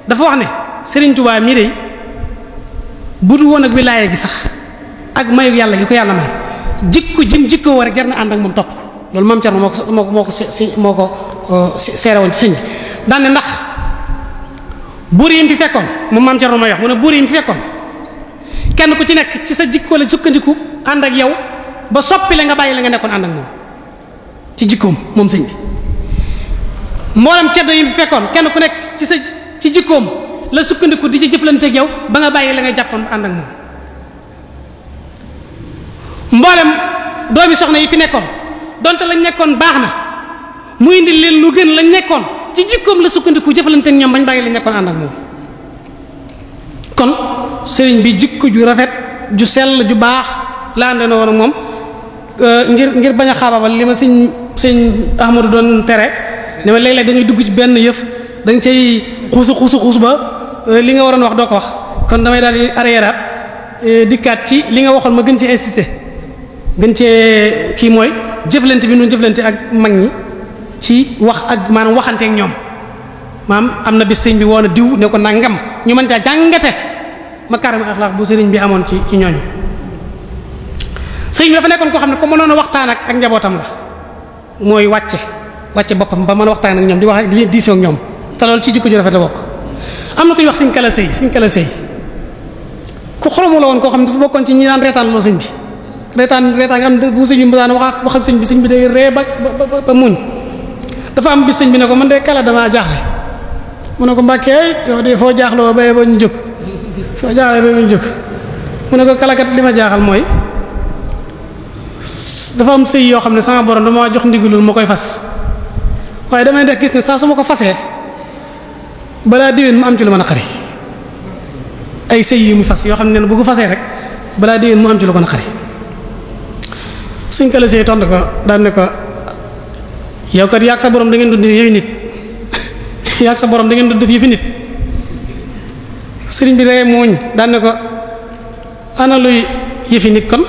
dafa wax ne Sëriñ Tuubaa mii de bu du woon ak wilaaya gi sax ak mayu yàlla gi ko yàlla may jikkoo war rek jar na ànd ak moom topp ko loolu maam Cerno moo ko seere woon ci sëñ bi daan ne ndax buur yi mu fi fekkoon moom maam Cerno may wax mu ne buur yi mu fi fekkoon kenn ku ci nekk ci sa jikko la sukkandiku ànd ak yow ba soppi la nga bàyyi la nga nekkoon ànd ak moom ci jikkoom moom sëñ bi mboolem ceddo yi mu fi fekkoon kenn ku nekk ci jikkoom la sukkandiku di ci jëflanteeg yow ba nga bàyyi la nga jàppoon ba ànd ak moom mboolem doomi soxna yi fi nekkoon donte lañ nekkoon baax na mu indi leen lu gën lañ nekkoon ci jikkoom la sukkandiku jëflanteeg ñoom bañ bàyyi lañ nekkoon ànd ak moom kon sëriñ bi jikko ju rafet ju sell ju baax la ànd na woon ak moom ngir bañ a xaabaabal li ma sëñ Ahmadu doon tere ne ma léeg-léeg da ngay dugg ci benn yëf da nga cay xuus ba li nga waroon wax doo ko wax kon damay daal di arriéraat dikkaat ci li nga waxoon ma gën ci insister gën cee kii mooy jëflante bi nu jëflante ak mag ñi ci wax ak maanaam waxanteeg ñoom maam am na bis sëñ bi woon a diw ne ko nangam ñu mën caa jàngate makaarim axlaaq bu sëriñ bi amoon ci ñooñu sëriñ bi dafa nekkoon koo xam ne ko mënoon a waxtaan ak njabootam la mooy wàcce boppam ba mën a waxtaan ak ñoom di wax di diisoo ak ñoom te loolu ci jikko ju rafet la bokk. am na ku ñuy wax sëñ kala sëy ku xoromu la woon koo xam ne dafa bokkoon ci ñi daan reetaan loo sëñ bi reetaan nga am bu sëñ bi daan wax ak sëñ bi day ree ba muñ dafa am bis sëñ bi ne ko man de kala damaa jaaxle mu ne ko mbàkkee yow de foo jaaxloo ba ñu jóg foo jaaxle ba ñu jóg mu ne ko kalakat li ma jaaxal mooy dafa am sëy yoo xam ne sama borom dama jox ndigalul ma koy fas waaye damay def gis ne saa su ma ko fasee balaa déwén mu am ci lu ma naqari ay sëy yu mu fas yoo xam ne bu ko fasee rek balaa déwén mu am ci lu ko naqari suñ kala sëy tontu ko daan ne ko yow kat yaag sa borom da ngeen dund yëfi nit yaag sa borom da ngeen dund yëfi nit sëriñ bi ree muuñ daan ne ko ana luy yëfi nit kon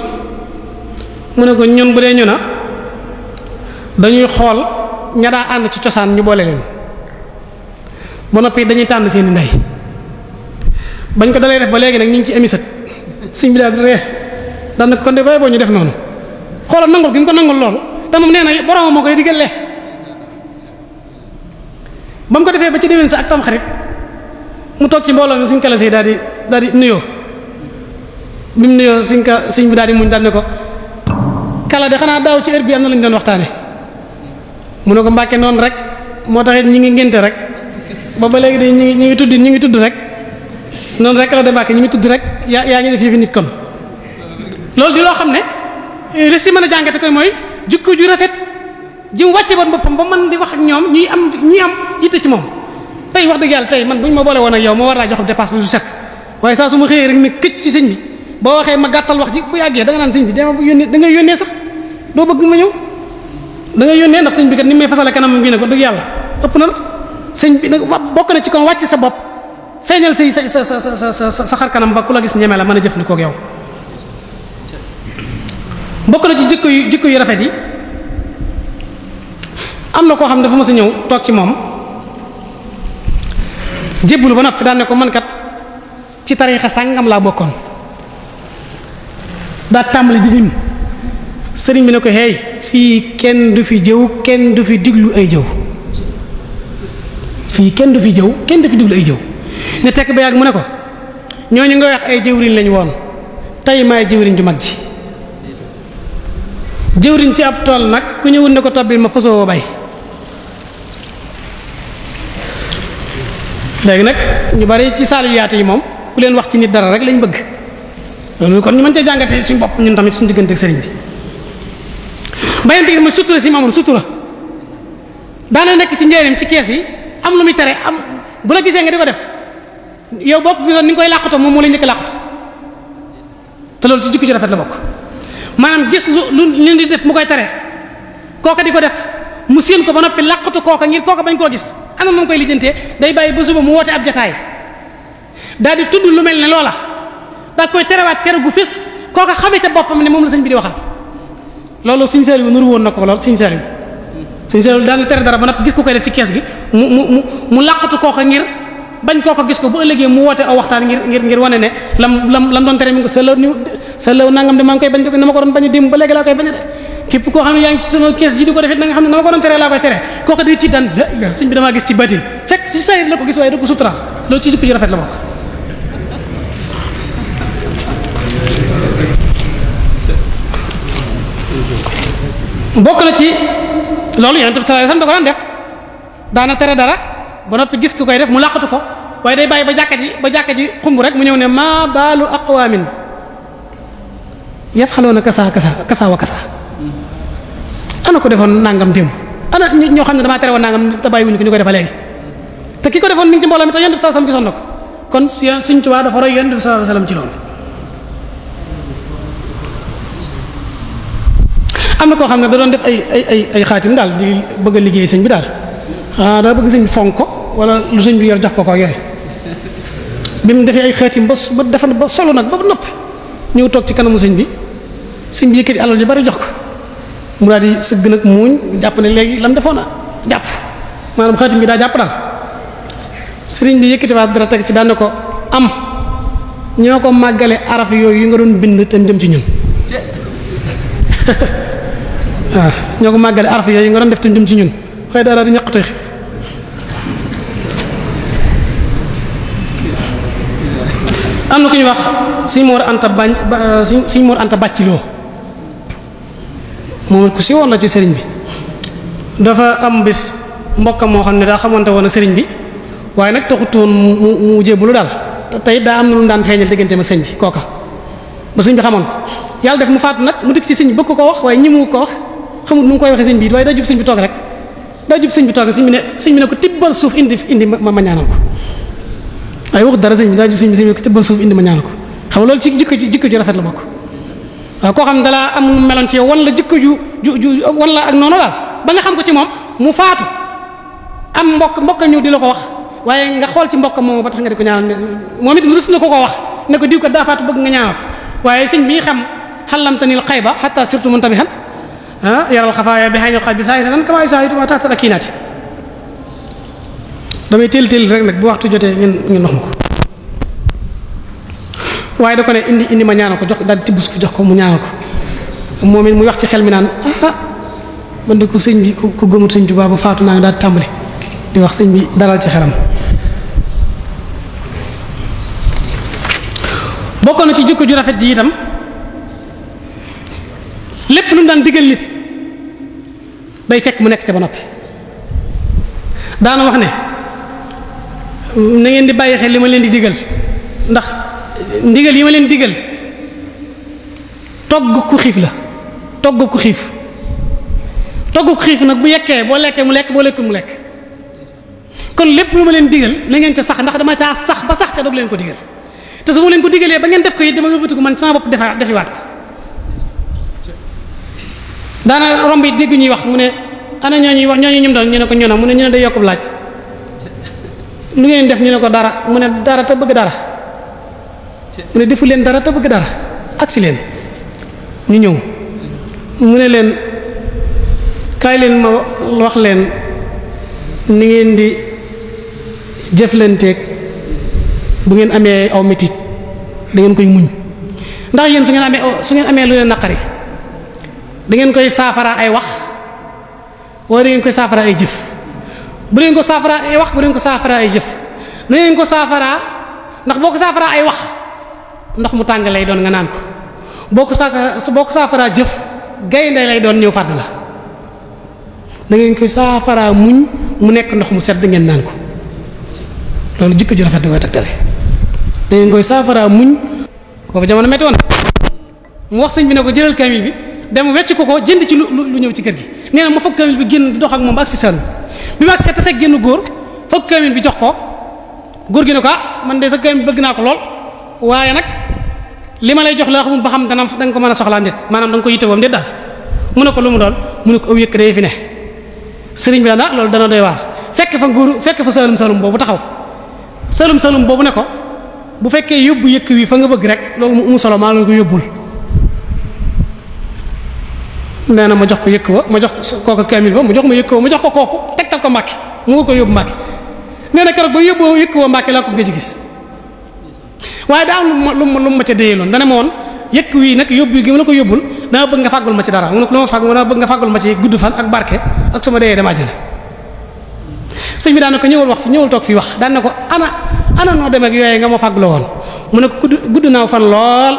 mu ne ko ñun bu dee ñu na dañuy xool ña daa ànd ci cosaan ñu boole leen ba noppi dañuy tànn seeni ndey bañ ko dalee def ba léegi nag ñu ngi ci émisat suñ bi daal di ree daan kon de bay boo ñu def noonu xoolal nangul gi mu ko nangul loolu te moom nee na borom moo koy diggalee ba mu ko defee ba ci déwén sa ak tam xarit mu toog ci mbooloo mi suñ kala si daal di nuyoo bi mu nuyoo suñ bi daal di muñ daal ne ko kala de xanaa daaw ci heure bi am na lu ñu doon waxtaane mu ne ko mbàkke noonu rek moo taxit ñi ngi ngénte rek ba léegi de ñi ngi tudd rek noonu rek la de mbàkke ñi ngi tudd rek yaa ngi def yëfi nit kon loolu di loo xam ne li si mën a jàngate koy mooy jikko ju rafet ji mu wàcce woon boppam ba man di wax ak ñoom ñuy am yitte ci moom. tey wax dëgg yàlla tey man buñ ma boole woon ak yow ma war laa jox dépasse bu set waaye saa su ma xëyee rek ne këcc ci sëñ bi boo waxee ma gàttal wax ji bu yàggee da nga naan sëñ bi dama yónnee da ngay yónnee sax doo bëgg ma ñëw da ngay yónnee ndax sëñ bi kat ni may fasale kanam gi ne ko dëgg yàlla ëpp na nag sëñ bi nag bokk na ci kon wàcc sa bopp feeñal sa xar kanam ba ku la gis ñeme la mën a jëfandikoo ak yow. bokk na ci jikko yu rafet yi am na koo xam ne dafa ma sa ñëw toog ci moom jébbalu ba noppi daan ne ko man kat ci tariixa sàngam laa bokkoon daa tàmbali di lim sëriñ bi ne ko hey fii kenn du fi jëw kenn du fi diglu ay jëw fii kenn du fi jëw kenn du fi diglu ay jëw ne tekk ba yàgg mu ne ko ñooñu nga wax ay jëwriñ lañu woon tey maay jëwriñ ju mag ji jëwriñ ci ab tool nag ku ñëwul ne ko tobbil ma fasoo bay léegi nag ñu bari ci saalu yaatu yi moom ku leen wax ci nit dara rek lañ bëgg loolu kon ñu mën cee jàngate suñu bopp ñun tamit suñu diggante ak sëriñ bi bayante gis mooy sutura si maamoon sutura daana nekk ci njëriñ ci kees yi am lu muy tere am bu la gisee nga di ko def yow bopp gisoon ni nga koy làqatoo moom moo lay njëkk làqatu te loolu ci jikko ju rafet la bokk maanaam gis lu leen di def mu koy tere kooka di ko def mu séen ko ba noppi làqatu kooka ngir kooka bañ koo gis anam na koy lijjantee day bàyyi ba suba mu woote ab jataay daal di tudd lu mel ne loola daal koy terewaat tere gu fés kooka xamee ca boppam ne moom la sëñ bi di waxal loolu Sëñ Saaliw nuru woon na ko lool Sëñ Saaliw daal di tere dara ba noppi gis ko koy def ci kees gi mu làqatu kooka ngir bañ kooka gis ko bu ëllëgee mu woote aw waxtaan ngir wane ne lam doon tere mi ngi ko sa law nangam de maa ngi koy bañ na ma ko doon bañ a démb ba léegi laa koy bañ a def képp koo xam ne yaa ngi ci sama kees gi di ko defit na nga xam ne na ma ko doon tere laa koy tere kooka di ci daan la sëñ bi damaa gis ci batin fekk si sayir la ko gis waaye da ko sutura loolu ci jikko ju rafet la bokk bokk na ci loolu Yonent bi sallallahu alayhi wasallam da ko daan def daana tere dara ba noppi gis ku koy def mu làqatu ko waaye day bàyyi ba jàkka ji xumb rek mu ñëw ne ma baalu aqwamin yaf'aluna kasa wa kasa ana ko defoon nangam démb ana ñoo xam ne damaa tere woon nangam te bàyyiwuñu ko ñu koy defa léegi te ki ko defoon mi ngi ci mbooloo mi te Yonent bi sallallahu alayhi wasallam gisoon na ko kon Sëriñ Tuubaa dafa roy Yonent bi sallallahu alayhi wasallam ci loolu am na koo xam ne da doon def ay xaatim daal di bëgg a liggéey sëñ bi daal daa bëgg sëñ bi fonk ko wala lu sëñ bi yor jox ko yooyu bi mu defee ay xaatim ba defar ba solo nag ba noppi ñëw toog ci kanamu sëñ bi yëkkati alal ji bari jox ko mu daal di sëgg nag muuñ jàpp ne léegi lam defoon a jàpp maanaam xaatim bi daa jàpp daal sëriñ bi yëkkati waat dara teg ci daan ne ko am ñoo ko màggale araf yooyu yi nga doon bind te dem ci ñun waaw ñoo ko màggale araf yooyu nga doon def te jëm ci ñun xëy dara di ñaqatoy xib am na ku ñuy wax Sëñ Mor Anta Bàcci Lo moom ku si woon la ci sëriñ bi dafa am bis mbokkam moo xam ne daa xamante woon a sëriñ bi waaye nag taxutoon mu jébbalu daal tey daa am na lu mu daan feeñal digganteem ak sëñ bi kooka ba sëñ bi xamoon ko yàlla def mu faatu nag mu dikk ci sëñ bi bëgg ko wax waaye ñi mu ko wax xamul nu ngi koy waxee sëñ bi waaye daa jub sëñ bi toog rek sëñ bi ne ko tibbal suuf indi ma ñaanal ko waaye wax dara sëñ bi daa jub sëñ bi ne ko tibbal suuf indi ma ñaanal ko xam nga loolu ci jikko ju rafet la bokk waaw koo xam ne dalaa am meloon ci yow wan la jikko ju wan la ak noonu daal ba nga xam ko ci moom mu faatu am mbokk ñëw di la ko wax waaye nga xool ci mbokk moom ba tax nga di ko ñaanal moom it rus na ko wax ne ko diw ko daa faatu bëgg nga ñaanal ko waaye sëñ bi xam xalamtanil xayba hatta surtout muntabihan yaral xafaaya bi xaynil xal bi saahiratan kama yusaahidu ma tahta akinaati damay teel rek nag bu waxtu jotee ngeen wax ma ko waaye da ko ne indi ma ñaanal ko jox daal di tibb suuf jox ko mu ñaanal ko moom it muy wax ci xel mi naan man de ko sëñ bi ku gëmul sëñ Tuubaa ba faatu naa nga daal di tàmbali di wax sëñ bi dalal ci xelam. bokkoon na ci jikko ju rafet ji itam lépp lu mu daan digal nit day fekk mu nekk ca ba noppi daana wax ne na ngeen di bàyyi xel li ma leen di digal ndax ndigal yi ma leen digal togg ku xiif la togg ku xiif toggu xiif nag bu yekkee boo lekkee mu lekk boo lekkul mu lekk kon lépp lu ma leen digal na ngeen ca sax ndax dama caa sax ba sax ca doog leen ko digal te su ma leen ko digalee ba ngeen def ko it dama yóbbatiku man sama bopp defiwaat ko daana romb it dégg ñuy wax mu ne ana ñooñuy wax ñooñu ñum doon ñu ne ko ñona mu ne ñu ne day yokkub laaj lu ngeen def ñu ne ko dara mu ne dara te bëgg dara mu ne defu leen dara te bëgg dara agsi leen ñu ñëw mu ne leen kaay leen ma wax leen ni ngeen di jëflanteeg bu ngeen amee aw metit da ngeen koy muñ ndax yéen su ngeen amee lu leen naqari da ngeen koy saafara ay wax wala da ngeen koy saafara ay jëf bu leen ko saafara ay wax bu leen ko saafara ay jëf na ngeen ko saafara ndax boo ko saafara ay wax ndox mu tàng lay doon nga naan ko boo ko saafara jëf gaynde lay doon ñëw fàdd la da ngeen koy saafara muñ mu nekk ndox mu sedd ngeen naan ko loolu jikko ju rafet da koy tegtale da ngeen koy saafara muñ boobu jamono metti woon mu wax sëñ bi ne ko jëlal kamil bi dem wecc ko jënd ci lu ñëw ci kër gi nee na ma foog kamil bi génn di dox ak moom ba ak si Saalum bi ma ak seet tase génn góor foog kamil bi jox ko góor gi ne ko man de sa kamil bëgg naa ko lool waaye nag li ma lay jox laa xamul ba xam danga ko mën a soxlaa nit maanaam danga ko yittewoo nit daal mu ne ko lu mu doon mu ne ko aw yëkk day fi ne sëriñ bi daan loolu dana doy waar fekk fa Saalum boobu taxaw Saalum boobu ne ko bu fekkee yóbbu yëkk wi fa nga bëgg rek loolu mu solo maa la ko yóbbul nee na ma jox ko yëkk wa ma jox kooku kamil ba mu jox ma yëkk wa ma jox ko kooku tegtal ko Mbàkke mu nga ko yóbbu Mbàkke nee na keroog ba yóbbu yëkk wa Mbàkke laa ko nga ci gis waaye daa am lu ma ca déyeloon dana ma woon yëkk wii nag yóbbu gi ma la ko yóbbul dama bëgg nga fàggul ma ci dara mu ne ko lu ma fàgg dama bëgg nga fàggul ma ci gudd fan ak barke ak sama deyee dama jël sëñ bi daan na ko ñëwal toog fii wax daan na ko ana noo demee ak yooyee nga ma fàgguloo woon mu ne ko gudd naaw fan lool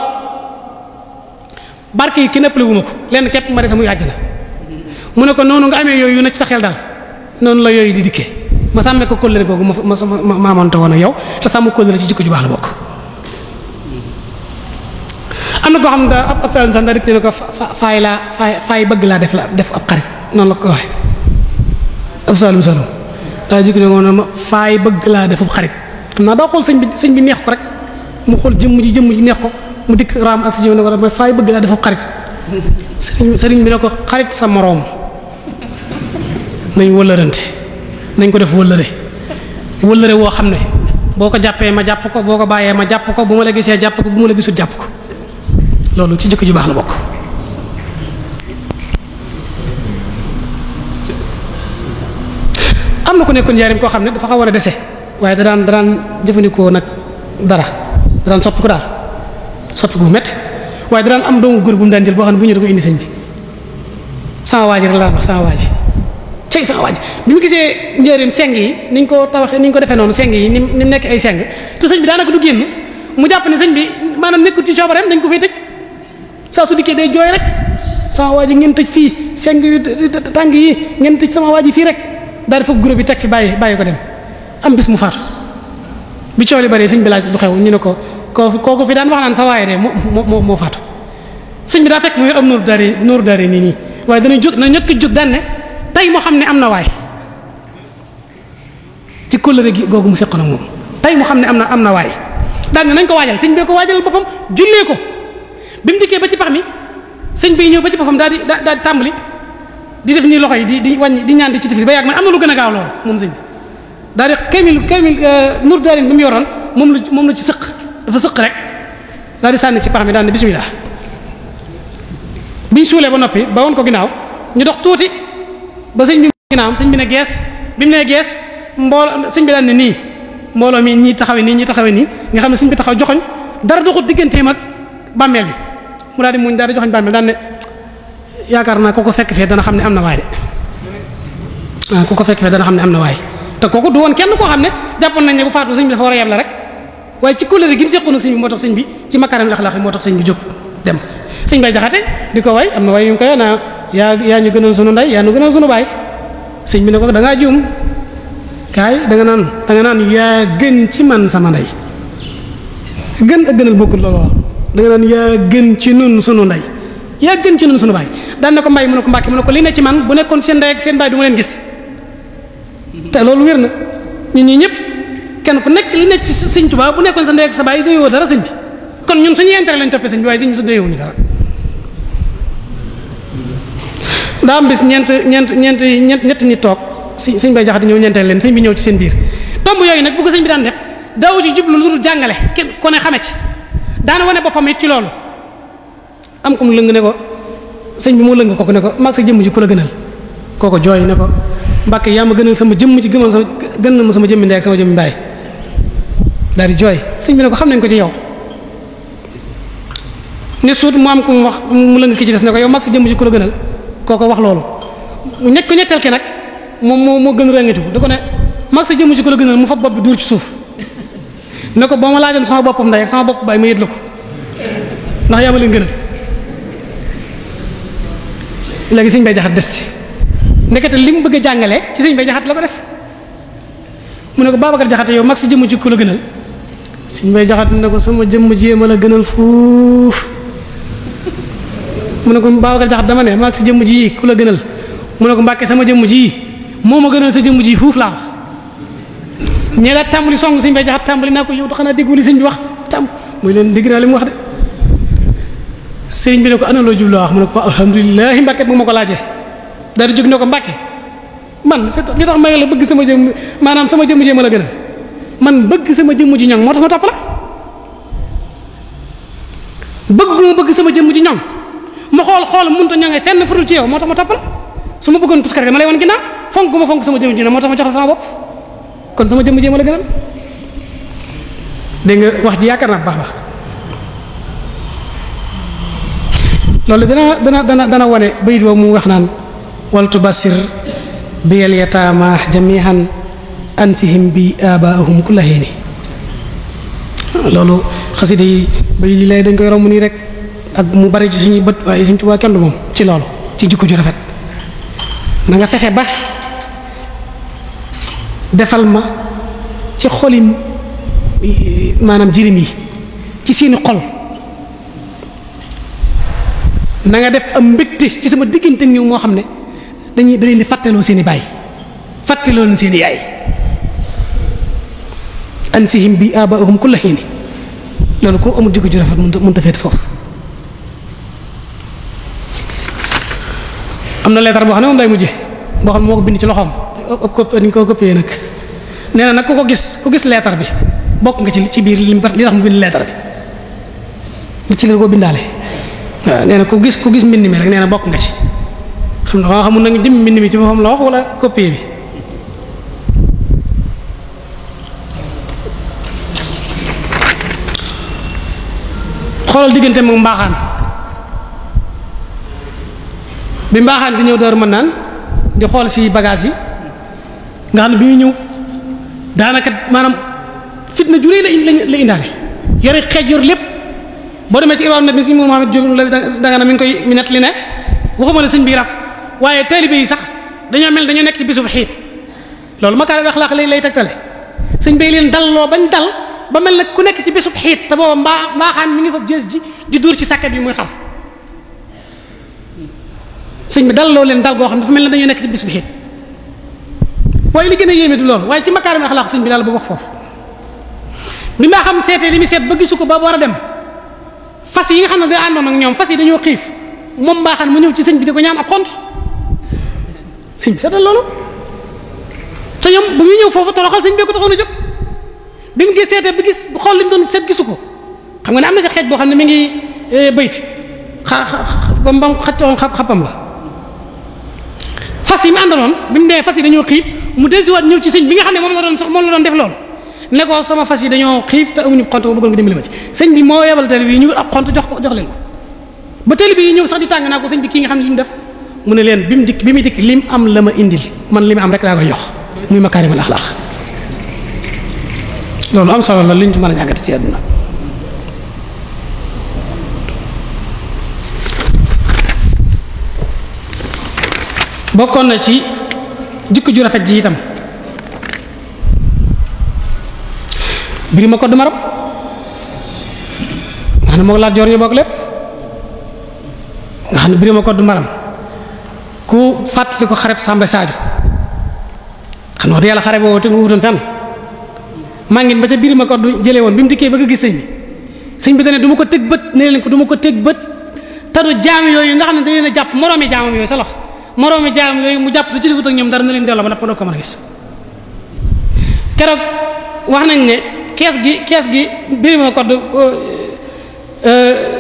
barke yi kenn ëppale wu ma ko lenn képp ma dese muy àjjana mu ne ko noonu nga amee yooyu na ci sa xel daal noonu la yooyu di dikkee ma sàmmee ko kóllëre googu ma amoonte woon ak yow te sàmm kóllëre ci jikko ju baax la bokk. am na koo xam ne ab Saalum sax da dikk ne ko faay bëgg laa def ab xarit noonu la ko waxee ab Saalum daa jikko ne woon ma faay bëgg laa def ab xarit xam naa daa xool sëñ bi neex ko rek mu xool jëmm ji neex ko mu dikk raam ak si jëmm ne ko rek mooy faay bëgg laa def ab xarit sëriñ bi ne ko xarit sa moroom nañ wëllërante nañ ko def wëllëre woo xam ne boo ko jàppee ma jàpp ko boo ko bàyyee ma jàpp ko bu ma la gisee jàpp ko bu ma la gisul jàpp ko loolu ci jikko ju baax la bokk. am na ku nekkoon njaarim koo xam ne dafa xaw a dese waaye da daan jëfandikoo nag dara da daan soppi ko daal soppi ko bu métti waaye da daan am doomu góor bu mu daan jël boo xam ne bu ñu da ko indi sëñ bi sama waa ji rek la daan wax sama waa ji cey sama waa ji bi mu gisee njaarim seng yi niñ ko tabaxee niñ ko defee noonu seng yi ni nekk ay seng te sëñ bi daanaka du génn mu jàpp ne sëñ bi maanaam nekkul ci coobareem dañ ko fay tëj saa su dikkee day jooy rek sama waa ji ngeen tëj fii seng yu tàng yi ngeen tëj sama waa ji fii rek daal di foog groupe bi teg fi bàyyi ko dem am bis mu faatu bi coow li bari sëñ bi laaj lu xew ñu ne ko kooku fi daan wax naan sa waaye de moo faatu sëñ bi daa fekk mu yor am nooru daare nii waaye dana jóg na ñëkk jóg daan ne tey moo xam ne am na waay ci kóllëre gi googu mu seqoon ak moom tey moo xam ne am na waay daan ne nañ ko waajal sëñ bee ko waajalal boppam jullee ko bi mu dikkee ba ci pax mi sëñ bi ñëw ba ci boppam daal di tàmbali di def nii loxo yi di wàññi di ñaan di ci tifli ba yàgg man am na lu gën a gaaw loolu moom sëñ bi daal di kamil nur daarin bi mu yoroon moom la ci sëq dafa sëq rek daal di sànni ci pax mi daal ne bismillah biñ suulee ba noppi ba woon ko ginnaaw ñu dox tuuti ba sëñ bi ginnaawam sëñ bi ne gees bi mu nee gees sëñ bi daan ne nii mbooloo mi ñii taxawee nii nga xam ne sëñ bi taxaw joxoñ dara doxut digganteem ak bàmmeel bi mu daal di muñ daal di joxoñ bàmmeel daan ne yaakaar naa ku ko fekk fee dana xam ne am na waay de waaw ku ko fekk fee dana xam ne am na waay te kooku du woon kenn koo xam ne jàppoon nañ ne bu faatu sëñ bi dafa war a yeb la rek waaye ci kóllëre gi mu seqoon ak sëñ bi moo tax sëñ bi ci makaarim laxlaax moo tax sëñ bi jóg dem sëñ bay jaxate di ko way am na way yu ngi koy naa yaa ñu gënal sunu ndey yaa ñu gënal sunu baay sëñ bi ne ko da ngaa juum kaay da nga naan yaa gën ci man sama ndey gën ak gënal bokkul loolu da nga naan yaa gën ci nun sunu ndey yaa gën ci ñun sunu baay daan na ko mbay mu ne ko mbàkke mu ne ko li ne ci man bu nekkoon seen ndey ak seen baay du ma leen gis te loolu wér na ñun ñii ñëpp kenn ku nekk li ne ci sëñ Tuubaa bu nekkoon sa ndey ak sa baay doyoo dara sëñ bi kon ñun suñuy intérêt lañ toppee sëñ bi waaye sëñ bi su doyewuñu dara. daa am bis ñett ñi toog sëñ bay jaxati ñëw ñeenteel leen sëñ bi ñëw ci seen biir tomb yooyu nag bu ko sëñ bi daan def daawu ci jublu lu dul jàngale kenn ko ne xame ci daana wane boppam it ci loolu am ko mu lëng ne ko sëñ bi moo lëng kooku ne ko maag sa jëmm ji ku la gënal kooko jooy ne ko Mbàkke yaa ma gënal sama jëmm ji gënal ma sama jëmmi ndey ak sama jëmmi baay daal di jooy sëñ bi ne ko xam nañ ko ci yow ni suut mu am ku mu wax mu lëng ki ci des ne ko yow maag sa jëmm ji ku la gënal kooko wax loolu ñett ko ñetteel ki nag moo gën rëngatu da ko ne maag sa jëmm ji ku la gënal mu fa bopp bi duur ci suuf ne ko boo ma laajoon sama boppam ndey ak sama bopp baay ma yët la ko ndax yaa ma leen gënal léegi sëñ bay jaxat des ci ndekete li mu bëgg a jàngale ci sëñ bay jaxat la ko def mu ne ko Babacar jaxate yow mag si jëmm ji ku la gënal sëñ bay jaxat ne ko sama jëmm ji ma la gënal fuuf mu ne ko Babacar jaxat dama ne mag si jëmm ji ku la gënal mu ne ko Mbàkke sama jëmm ji moo ma gënal sa jëmm ji fuuf laa wax ñee la tàmbali song sëñ bay jaxat tàmbali naa ko yow xanaa déggu li sëñ bi wax muy leen dégg naa li mu wax de sëriñ bi ne ko ana loo jubloo wax mu ne ko alhamdulilah Mbàkke bu ma ko laajee daal di jóg ne ko Mbàkke man li tax may la bëgg sama jëm maanaam sama jëmm ji ma la gën a man bëgg sama jëmm ji ñoŋ moo tax ma topp la bëgg sama jëmm ji ñoŋ ma xool mënut a ñoŋee fenn furul ci yow moo tax ma topp la su ma bëggoon tuskar ma lay wan ginnaaw fonk sama jëmm ji moo tax ma jox la sama bopp kon sama jëmm ji ma la gënal dégg nga wax ji yaakaar naa baax loolu dana wane bayit woo mu wax naan waltu basir biyal yataama jamihan ansihim bi abaahum kulla hiini loolu xasida yi bayit yi lay dañ koy romb nii rek ak mu bari ci suñuy bët waaye Sëriñ Tuubaa kenn du moom ci loolu ci jikko ju rafet na nga fexe ba defal ma ci xolim maanaam jirim yi ci seeni xol na nga def am mbégte ci sama diggante ñëw moo xam ne da leen di fàttaloo seen i baay fàttaloo leen seen i yaay ansihim bi abaahum kulla hiini loolu ko amul jikko ju rafet mënut a féete foofu. am na leetar boo xam ne moom day mujje boo xam ne moo ko bind ci loxoom dañ koo copier nag nee na nag ku gis leetar bi bokk nga ci biir li tax mu bind leetar bi ci la ko bindaale. waaw nee na ku gis mbind mi rek nee na bokk nga ci xam nga xamul nag jëm mbind mi ci boppam la wax wala copie bi xoolal diggante moom mbaaxaan bi mbaaxaan di ñëw door mën naan di xool ci bagage yi nga xam ne bi ñu ñëw daanaka maanaam fitna ju rëy la indaale yore xeej yor lépp boo demee ci Ibrahima bi si Muhammad Diop danga na mi ngi koy mi net li ne waxuma ne sëñ bi raf waaye taalibe yi sax dañoo nekk ci bisub xiit loolu makaarim axlaaq lay tegtale sëñ bay leen dalloo bañ dal ba mel ne ku nekk ci bisub xiit te booba mbaaxaan mi ngi fa jës ji di dóor ci sàkket bi muy xar sëñ bi dalloo leen dal goo xam dafa mel ne dañoo nekk ci bisub xiit waaye li gën a yéeme du loolu waaye ci makaarim axlaaq sëñ bi daal bëgg wax foofu bi mbaaxam seetee li mu seet ba gisu ko ba war a dem fas yi nga xam ne day àndoon ak ñoom fas yi dañoo xiif moom mbaaxaan mu ñëw ci sëñ bi di ko ñaan ab xont sëñ bi seetal loolu te ñoom bu muy ñëw foofu toroxal sëñ bi ko taxoon a jóg bi mu ngi seetee ba gis xool li mu doon seet gisu ko xam nga ne am na ci xeej boo xam ne mi ngi bayti bam xaccoon xapam ba fas yi mu àndaloon bi mu dee fas yi dañoo xiif mu dellusiwaat ñëw ci sëñ bi nga xam ne moom la doon def loolu ne ko sama fas yi dañoo xiif te amuñu xont ma bëggoon nga dimbali ma ci sëñ bi moo yebal teel bi ñu ab xont jox leen ko ba teel bi ñëw sax di tàng naa ko sëñ bi kii nga xam ne li mu def mu ne leen bi muy dikk lim am la ma indil man li mu am rek laa koy jox muy makaarimal axlaaq loolu am solo la li ñu ci mën a jàngate ci àdduna bokkoon na ci jikko ju rafet ji itam biri ma ko du maram nga xam ne moo laaj joor ñu bokk lépp nga xam ne Birima Koddu Maram ku fàttali ko xareb Samba Sadio xam ne wax dëgg yàlla xare boobu te mu wutoon fenn màngin ba ca Birima Koddu jëlee woon bi mu dikkee bëgg a gis sëñ bi dane du ma ko teg bët ne leen ko du ma ko teg bët te du jaam yooyu nga xam ne da leen a jàpp moroomi jaamam yooyu sa loxo moroomi jaamam yooyu mu jàpp du ci wut ak ñoom dara na leen delloo ba nag ma doog ko mën a gis keroog wax nañ ne kees gi Birima Koddu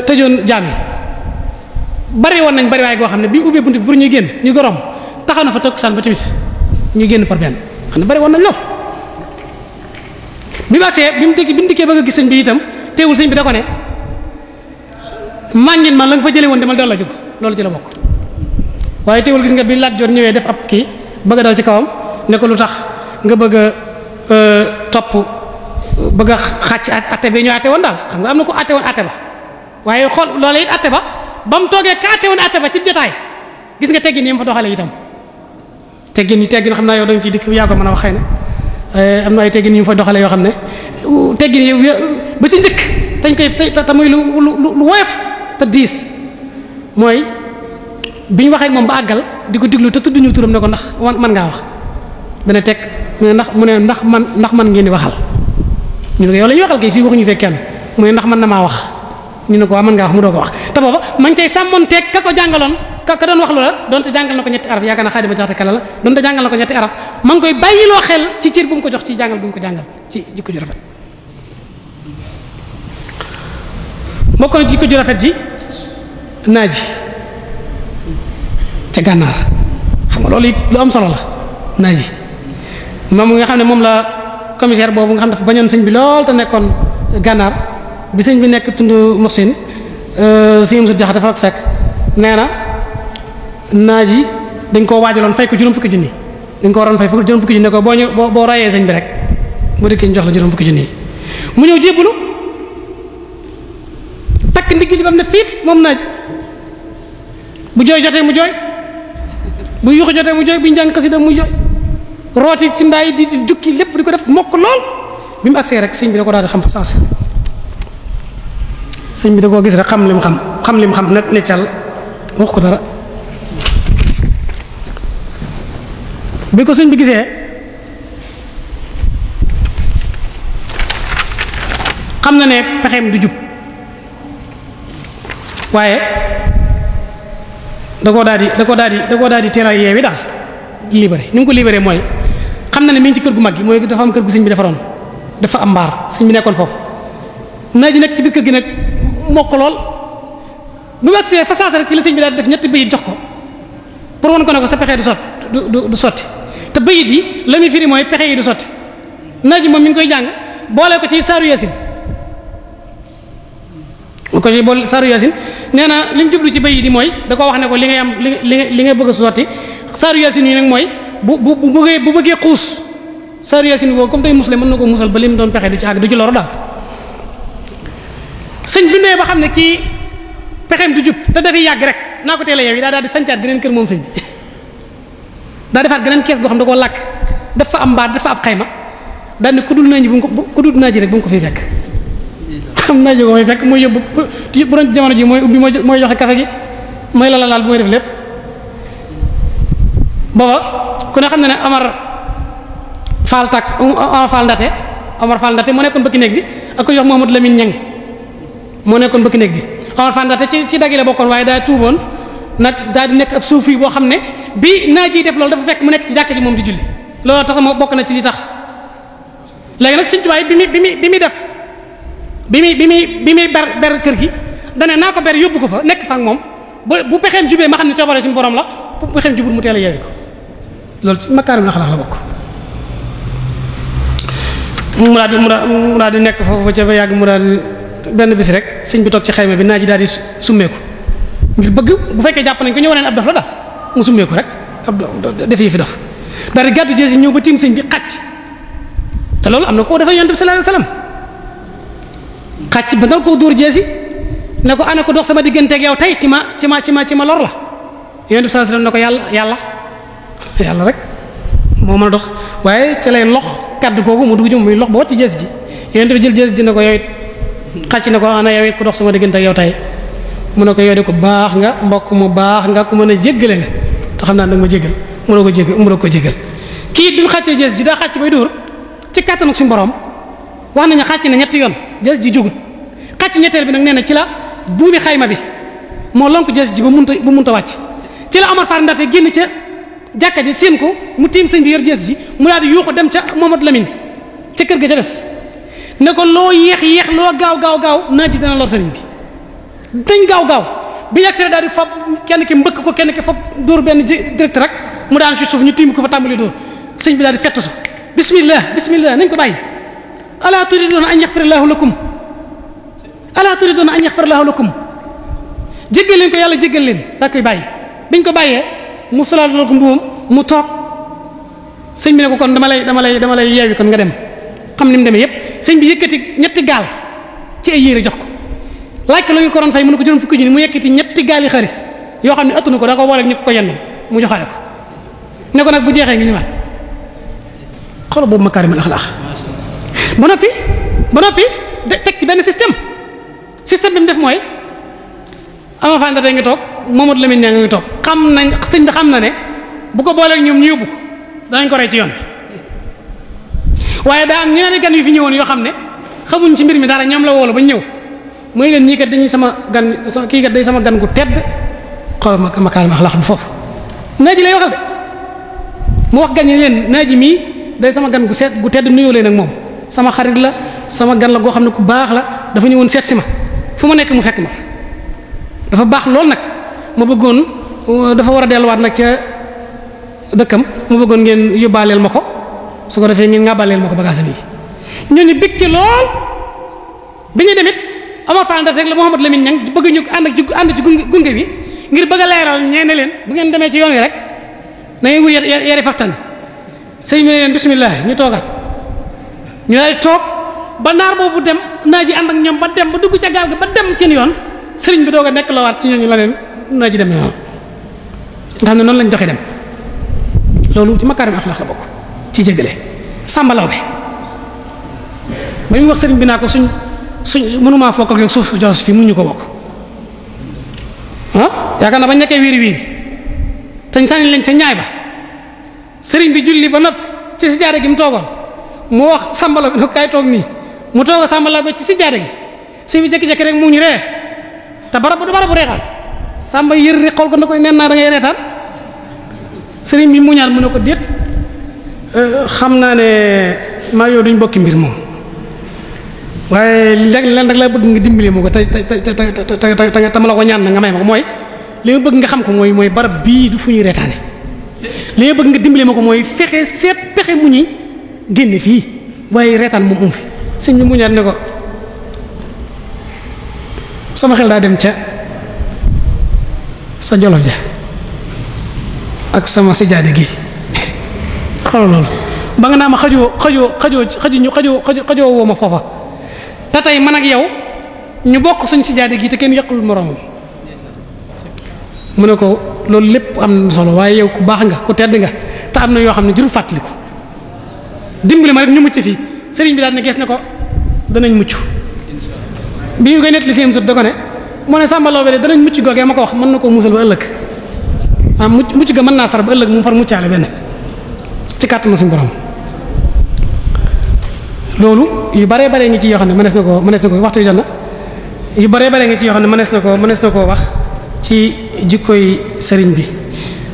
tëjoon jaam yi bari woon nañ bari waaye goo xam ne bi mu ubbee bunt bi pour ñuy génn ñu gorom taxaw na fa toog saan ba timis ñuy génn par benn xam ne bari woon nañ lool bi mu agsee bi mu dikkee bëgg a gis sëñ bi itam teewul sëñ bi da ko ne màngin man la nga fa jëlee woon demal delloo jóg loolu ci la bokk waaye teewul gis nga bi Lat Joor ñëwee def ab kii bëgg a dal ci kawam ne ko lu tax nga bëgg a topp bëgg a xàcc atte bi ñu atte woon daal xam nga am na ko atte woon atte ba waaye xool loola it atte ba mu toogee ka atte woon atte ba ci jotaay gis nga teggin yi mu fa doxalee itam teggin xam naa yow dañu ciy dikk yaa ko mën a wax xëy na am na ay teggin yu mu fa doxalee yoo xam ne teggin yi ba ci njëkk dañ koy te muy lu woyof te diis mooy bi ñu waxee moom ba àggal di ko diglu te tudduñu turam ne ko ndax man ngaa wax dana teg mu ne ndax man ngeen di waxal ñu ne ko yow la ñuy waxal kay fii waxuñu fekk kenn mu ne ndax man na maa wax ñu ne ko waaw mën ngaa wax mu doo ko wax te booba man tey sàmmoon teeg ka ko jàngaloon ka doon wax loola donte jàngal na ko ñetti araf yaakaar naa Xaadima Jaxate Kala la donte jàngal na ko ñetti araf ma ngi koy bàyyiloo xel ci cër bu mu ko jox ci jàngal bu mu ko jàngal ci jikko ju rafet bokk na ci jikko ju rafet ji naaji ca gànnaar xam nga loolu it lu am solo la naaji moom nga xam ne moom la commissaire boobu nga xam dafa bañoon sëñ bi lool te nekkoon gànnaar bi sëñ bi nekk tund Moussin sëñ Moussa Jaxate dafa fekk nee na naaji dañ koo waajaloon fay ko juróom fukki junni dañ ko waroon fay juróom fukki junni ne ko boo rayee sëñ bi rek boo dëkkee ñu jox la juróom fukki junni yi mu ñëw jébbalu takk ndigg li ba mu ne fiit moom naaji bu jooy jotee mu jooy bu yuuxu jotee mu jooy bu njàng xasida mu jooy rooti ci ndaay di jukki lépp di ko def mokk lool bi mu agsee rek sëñ bi da ko daal di xam fa saase sëñ bi da koo gis rek xam lim xam nag ne cal wax ko dara bi ko sëñ bi gisee xam na ne pexeem du jub waaye da koo daal di teel a yeewi daal libéré ni mu ko libéré mooy xam na ne mi ngi ci kër gu mag gi mooy dafa am kër gu sëñ bi defaroon dafa am mbaar sëñ bi nekkoon foofu naa ji nekk ci biir kër gi nag mokk lool bu mu agsee fa saasa rek ci la sëñ bi daal di def ñetti bayit jox ko pour won ko ne ko sa pexe du sotti te bayit yi la muy firi mooy pexe yi du sotti naa ji moom mi ngi koy jàng boole ko ci saaru yasin nee na li mu jublu ci bayit yi mooy da koo wax ne ko li ngay am li ngay bëgg a sotti saaru yasin yi nag mooy bu bëggee xuus saaru yasin boobu comme tey muslim mën na ko musal ba lim doon pexe du ci àgg du ci loro daal sëñ bi nee ba xam ne kii pexeem du jub te dafay yàgg rek naa ko teel a yow yi daal di sancaat geneen kër moom sëñ bi daa defaat geneen kees goo xam da koo làkk dafa am mbaar dafa ab xayma daal ne ku dul naaji rek bu mu ko fiy fekk xam naaji ko may fekk mooy yóbbu bu doon jamono ji mooy ubbi mooy joxe café gi mooy laal bu mooy def lépp booba ku ne xam ne ne Omar Fall Ndate moo nekkoon bëkk néeg bi ak ko jox Mouhamadou Lamine Niang moo nekkoon bëkk néeg bi Omar Fall Ndate ci daggi la bokkoon waaye daa tuuboon nag daal di nekk ab suufi boo xam ne bi naa ji def loolu dafa fekk mu nekk ci jàkka ji moom di julli loolu tax moo bokk na ci li tax léegi nag Sëriñ Tuubaa bi muy ber kër gi dane naa ko ber yóbbu ko fa nekk fa ak moom bu pexeem jubee ma xam ne coobare suñu borom la bu pexeem jubul mu teel a yeewi ko loolu ci makaarim la xalaat la bokk mu daal di nekk foofu ba ca ba yàgg mu daal benn bis rek sëñ bi toog ci xayma bi naa ji daal di summeeku ngir bëgg bu fekkee jàpp nañ ko ñëw neen ab dof la daal mu summeeku rek ab def yi fi dof daal di gàddu jeesi ñëw ba tiim sëñ bi xàcc te loolu am na koo dafa yonent bi sallallahu alayhi wasallam xàcc ba nga koo dóor jeesi ne ko ana ko dox sama digganteeg yow tey ci ma lor la yonent bi sallallahu alayhi wasallam ne ko yàlla rek moo mën a dox waaye ca lay lox kaddu googu mu dugg ci muy lox ba wàcc jeesi ji yonent bi jël jeesi ji ne ko yow it xàcc ne ko ana yow it ku dox sama digganteeg yow tey mu ne ko yow de ko baax nga mbokk mu baax nga ku mën a jéggale nga te xam naa da nga ma jéggal mu ko jéggal kii bi mu xàccee jees ji daa xàcc bay dóor ci kàttanu suñu borom wax nañu xàcc na ñetti yoon jees ji jógut xàcc ñetteel bi nag nee na ci la buumi xayma bi moo lonk jees ji ba munta wàcc ci la Omar Faar Ndaate génn ca jàkka ji seen ko mu tiim sëñ bi yor jees ji mu daal di yuuxu dem ca Momadou Lamine ca kër ga ca des ne ko loo yéex loo gaaw naa ji dana lor sëriñ bi dañ gaaw bi ñu accès daal di fab kenn ki mbëkk ko kenn ki fab dóor benn direct rek mu daan ci suuf ñu tiim ko fa tàmbali dóor sëñ bi daal di fett su bismillah nañ ko bàyyi ala turiduna an yaghfirallahu lakum jéggal leen ko yàlla jéggal leen daa koy bàyyi biñ ko bàyyee mu solaatal ko mbuum mu toog sëñ bi ne ko kon dama lay yeewi kon nga dem xam ni mu demee yépp sëñ bi yëkkati ñetti gaal ci ay yére jox ko laaj ko la ñu ko doon fay mu ne ko juróom fukki junni mu yëkkati ñetti gaal yi xaalis yoo xam ne ëttunu ko da ko booleeg ñu ko yenn mu joxaale ko ne ko nag bu jeexee ngi ñëwaat xoolal boobu makaarimul axlaaq ba noppi teg ci benn système bi mu def mooy ama fanda tey nga toog Mamadou Lamine ñaa nga toog sëñ bi xam na ne bu ko booleeg ñoom ñu yóbbu ko danañ ko rey ci yoon waaye daa am ñeneen gan yu fi ñëwoon yoo xam ne xamuñ ci mbir mi dara ñoom la woolu ba ñëw muy leen ñii kat dañuy kii kat day sama gan gu tedd xoolal makaarimul axlaaq bi foofu naaji lay waxal de mu wax gan ñi leen naaji mii day sama gan gu tedd nuyoo leen ak moom sama xarit la sama gan la goo xam ne ku baax la dafa ñëwoon seet si ma fu ma nekk mu fekk ma fa dafa baax lool nag ma bëggoon dafa war a delluwaat nag ca dëkkam ma bëggoon ngeen yóbbaaleel ma ko su ko defee ngeen ngàbbaaleel ma ko bagaasam yi ñooñu bég ci lool bi ñu demit Omar Fall Ndatte rek la Mouhamadou Lamine Niang bëgg ñu ànd ci gunge bi ngir bëgg a leeral ñeene leen bu ngeen demee ci yoon wi rek na ngeen wut yari faftan sëñ bi ne leen bismillah ñu toogal ñu daal toog ba naar boobu dem naa ji ànd ak ñoom ba dem ba dugg ca gaal ga ba dem seen yoon sëriñ bi doog a nekk la waat ci ñooñu la leen naa ji dem yoon nga xam ne noonu lañ doxee dem loolu ci makaarim axlaaq la bokk ci jéggale sàmbalaw bi ba ñu wax sëriñ bi naa ko suñ mënumaa fokk ak yow suuf jos fi mu ñu ko bokk yaakaar naa bañ nekkee wiiri tañ sànni leen ca ñaay ba sëriñ bi julli ba noppi ci si jaare gi mu toogoon mu wax sàmbalaw bi ne ko kaay toog nii mu toog a sàmbalaw bi ci si jaare gi si bi jékki-jékki rek mu ñu ree te barabu reetaan sàmba yër rek xool ko na koy nen naa da ngay reetaan sëriñ bi mu ñaar mu ne ko déet xam naa ne maa yow duñ bokki mbir moom waaye leen rek laa bëgg nga dimbali ma ko te ma la ko ñaan na nga may ma ko mooy li ma bëgg nga xam ko mooy barab bii du fu ñuy reetaane li ma bëgg nga dimbali ma ko mooy fexe seet pexe mu ñuy génne fii waaye reetaan moom fi sëñ bi mu ñaar ne ko sama xel daa dem ca sa jolof ja ak sama sijaade gi xoolal loolu ba nga naa ma xajoo woo ma foofa te tey man ak yow ñu bokk suñ sijaade gi te kenn yàqul moroomam mu ne ko loolu lépp am na solo waaye yow ku baax nga ku tedd nga te am na yoo xam ne jurul fàttaliku dimbali ma rek ñu mucc fii sëriñ bi daal ne gees ne ko danañ mucc bi ñu koy nettali seen sut da ko ne moo ne sàmbaloo bi de danañ mucc googee ma ko wax mën na koo musal ba ëllëg mucc ga mën naa sar ba ëllëg mu far muccaale benn ci kàttanu suñu borom loolu yu baree baree ngi ci yoo xam ne mënees na ko waxtu yu jot na yu baree baree ngi ci yoo xam ne mënees na koo wax ci jikkoy sëriñ bi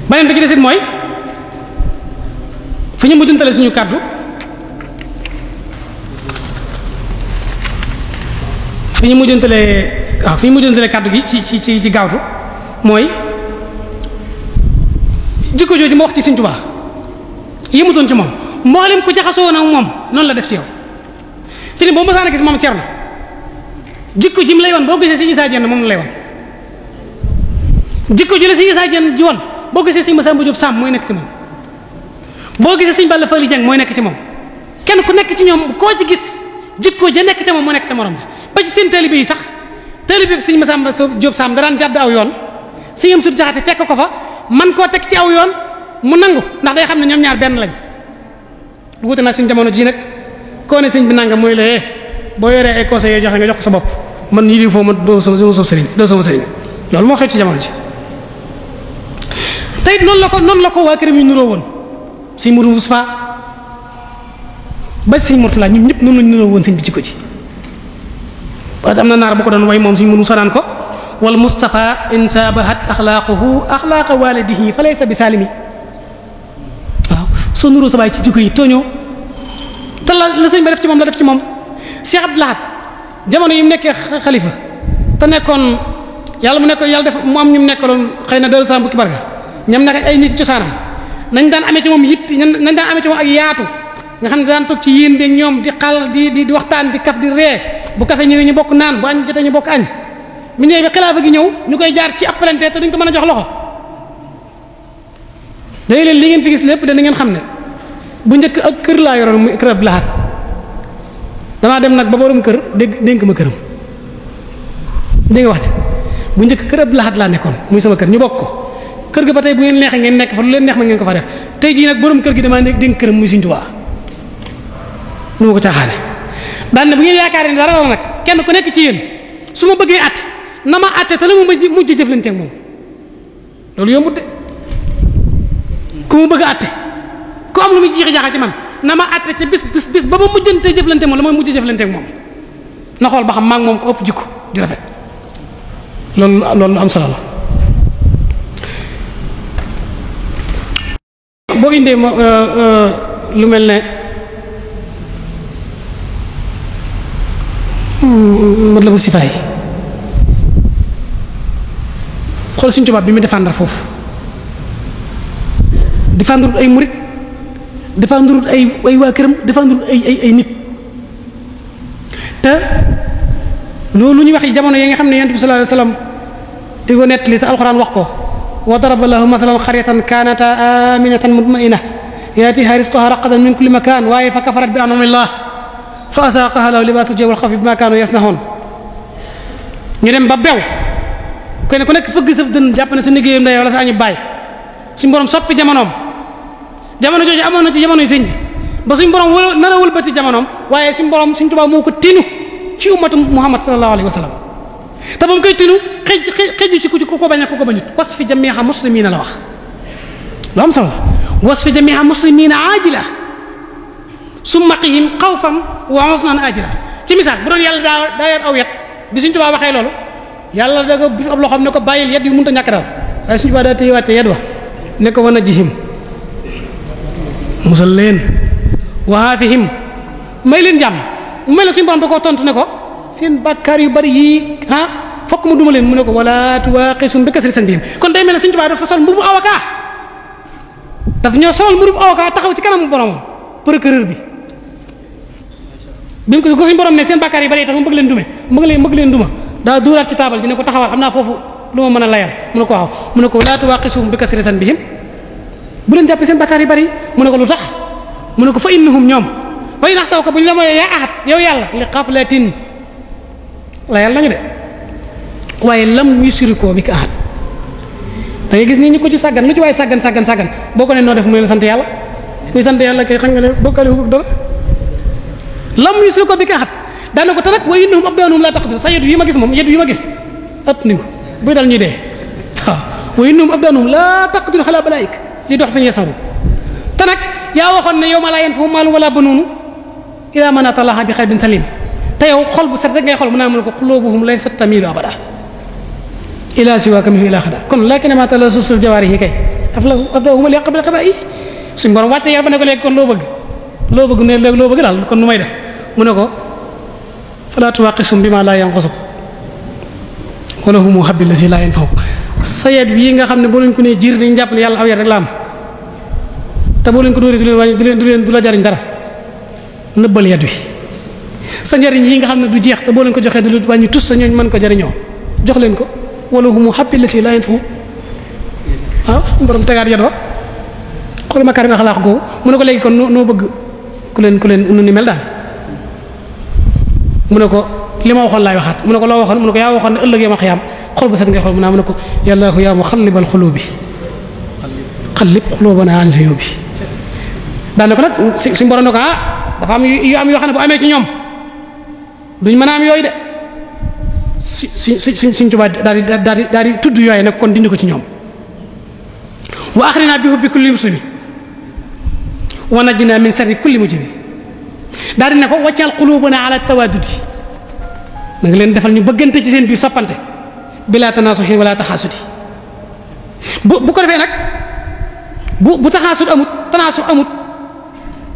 beneen bi ci desit mooy fu ñu mujjantale suñu kàddu fi ñu mujjantale kàddu gi ci gaawtu mooy jikko jooju ma wax ci Sëriñ Tuubaa yëmutoon ci moom mboolem ku jaxasoo na moom noonu la def ci yow fi ne boo mësaan a gis moom Cerno jikko ji mu lay wan boo gisee Sëriñ Isaa Jeen moom la lay wan jikko ji la Sëriñ Isaa Jeen ji wan boo gisee Sëriñ Masamba Jóob Sàmm mooy nekk ci moom boo gisee Sëriñ Balla Fally Dieng mooy nekk ci moom kenn ku nekk ci ñoom koo ci gis jikko ja nekk ci moom moo nekk ci morom ja ba ci seen taalibe yi sax taalibe bi Sëriñ Masamba Jóob Sàmm da daan jàdd aw yoon Sëriñ Amsatu Jaxate fekk ko fa man koo teg ci aw yoon mu nangu ndax day xam ne ñoom ñaar benn lañ lu wute nag suñu jamono jii nag koo ne sëñ bi nangam mooy la boo yoree ay conseils yoo joxe nga jox ko sa bopp man yii di foo ma doo sama sëriñ loolu moo xew ci jamono ji tey noonu la ko waa këram yi nuroo woon sëñ Mourou Moustapha ba sëñ Mourtala ñun ñëpp noonu lañu nuroo woon sëñ bi jikko ji waaye am na naar bu ko doon way moom sëñ Mourou Moustapha naan ko wal Mustafa in sabahat axlaaquhu axlaaqa walidihi fa laysa bi salimi waaw soo nuroo sa baay ci jikko yi tooñoo te la sëñ ba def ci moom la def ci moom Cheikh Abdou Lahad jamono yi mu nekkee xalifa te nekkoon yàlla def mu am ñu nekkaloon xëy na Darou Salaam bu Kibarga ñam naka ay nit cosaanam nañ daan amee ci moom nañ daan amee ci moom ak yaatu nga xam ne daan toog ci yéen beeg ñoom di xal di waxtaan di kaf di ree bu kafe ñëwee ñu bokk naan bu añ jotee ñu bokk añ mi ñëwee bi xilaafa gi ñëw ñu koy jaar ci appalante te duñ ko mën a jox loxo day leen li ngeen fi gis lépp dana ngeen xam ne bu njëkk ak kër laa yoroon muy kër Abdou Lahad damaa dem nag ba borom kër dénk ma këram dégg nga wax de bu njëkk kër Abdou Lahad laa nekkoon muy sama kër ñu bokk ko kër ga ba tey bu ngeen neexee ngeen nekk fa lu leen neex ma ngeen ko fa def tey jii nag borom kër gi damaa dénk këram muy Sëriñ Tuubaa nu ma ko caaxaane daan na bu ngeen yaakaar ne dara la nag kenn ku nekk ci yéen su ma bëggee àtte na ma àtte te la mu mujj jëflante ak moom loolu yombut de ku ma bëgg a àtte ku am lu muy jiixi jaaxal ci man na ma àtte ca bis ba ma mujjantee jëflante moom la ma mujj jëflante ak moom na xool ba xam maa ngi moom ko ëpp jikko ju rafet loolu lu am solo la. boo indee lu mel ne mat la bu sifaay xool Sëriñ Tuubaa bi mu défendre foofu défendre ay murit défendre ay waa këram défendre ay nit te loolu ñuy wax jamono yi nga xam ne Yonent bi sallallahu alayhi wasallam di ko nettali te alxuraan wax ko wa daraba lahu masalan qaryatan kanat aminatan mutma'inna yatiha rizquha ragadan min kulli makan waaye fa kafarat bi an'amillah fa asaaqaha lahu libaasul jaw'i wal xawfi bima kaanu yasna'un ñu dem ba bew kenn ku nekk fëgg sa dën jàpp ne sa liggéeyam ndey wala sa añu baay suñu borom soppi jamonoom jamono jooju amoon na ci jamono yi sëñ bi ba suñu borom nar a wëlbati jamonoom waaye suñu borom Sëriñ Tuubaa moo ko tinu ci ummatu Muhammad sallallahu alayhi wa sallam te ba mu koy tinu xëju ci ku ko bañ a ku ko bañut wasfi jamii'a muslimiina la wax lu am solo wasfi jamii'a muslimiina aajila summa qihim xawfan wa husnan ajila ci misaal bu doon yàlla daa yor aw yet bi Sëriñ Tuubaa waxee loolu yàlla da ko bi ab loo xam ne ko bàyyil yet yu mënut a ñàkk daal waaye Sëriñ Tuubaa daa téye wàcce yet wa ne ko wan a jihim musal leen waafihim may leen jàmm mu mel ne suñu borom da koo tontu ne ko seen bàkkaar yu bari yii fokk mu duma leen mu ne ko wala tuwaqisum bi kasri sanbihim kon day mel ne Sëriñ Tuubaa dafa sol mbubu avocat dafa ñoo sol mbubu avocat taxaw ci kanamu boromam procureur bi bi ko suñu borom ne seen bàkkaar yu bari tax mu bëgg leen duma daa duuraat ci taabal ji ne ko taxawal am naa foofu lu ma mën a layal mu ne ko waaw mu ne ko wala tuwaqisum bi kasri sanbihim bu leen jàppee seen bàkkaar yu bari mu ne ko lu tax mu ne ko fa innahum ñoom fa in ahsawka bu ñu la mooy yaa ahad yow yàlla li xaflatin la yàlla nañu de waaye lam yusrikoo bi ka ahad da ngay gis nii ñu ko ci sàggan lu ci waaye sàggan boo ko ne noo def mu ne la sant yàlla kuy sant yàlla kay xam nga ne bokkale wu dara lam yusrikoo bi ka ahad daana ko te nag wa innahum abdaanum laa taqdir sa yet yi ma gis moom yet yi ma gis at ni ko buy dal ñuy dee waaw wa innahum abdaanum laa taqdir ala balaik li dox fi ñu saru te nag yaa waxoon ne yow ma laa yanfa'u maalun wala banuun illaa man ataa Allaaha bi qalbin saliim te yow xol bu set rek ngay xol mu naa mën ko quluubuhum laysat tamiilu abadaa ilaa siwaaka minhu ilaa xadaa kon laakin maa talazzuzu jawaarihi kay aflaahum li qabli qabaa'i suñu borom wàcce yar ba ne ko léegi kon loo bëgg ne léegi loo bëgg daal kon nu may def mu ne ko falaa tuwaaqishhum bimaa laa yanqusuk wa lahum habbi llazii laa yanfa'u sa yet bii nga xam ne boo leen ko nee jiir dañu jàpp ne yàlla aw yet rek la am te boo leen ko dóoree du leen wàññi du la jariñ dara nëbbal yet wi sa njariñ yi nga xam ne du jeex te boo leen ko joxee du la wàññi tus te ñooñ mën ko jariñoo jox leen ko wala humu habbi llazii laa yanfa'u waaw borom tegaat yet wa xool makarim axlaaq googu mu ne ko léegi kon noo bëgg ku leen nu ni mel daal mu ne ko li ma waxoon laay waxaat mu ne ko loo waxoon mu ne ko yaa waxoon ne ëllëg yow ma xiyaam xol bu set ngay xool mu ne ko yàllaahu yaa muqallibal quluubi qallib quluubanaa anil uyuubi daan na ko nag suñu borom ne ko dafa am yu am yoo xam ne bu amee ci ñoom duñ mën a am yooyu de Sëriñ Tuubaa daal di tudd yooyu nag kon dindi ko ci ñoom wa axrina bi hubbi kulli muslimi wa najjina min sharri kulli mujrimi daal di ne ko waccal qulubana ala tawaddudi na nga leen defal ñu bëggante ci seen biir soppante bila tanasuhin wala taxaasudi bu ko defee nag bu taxaasud amut tanaasu amut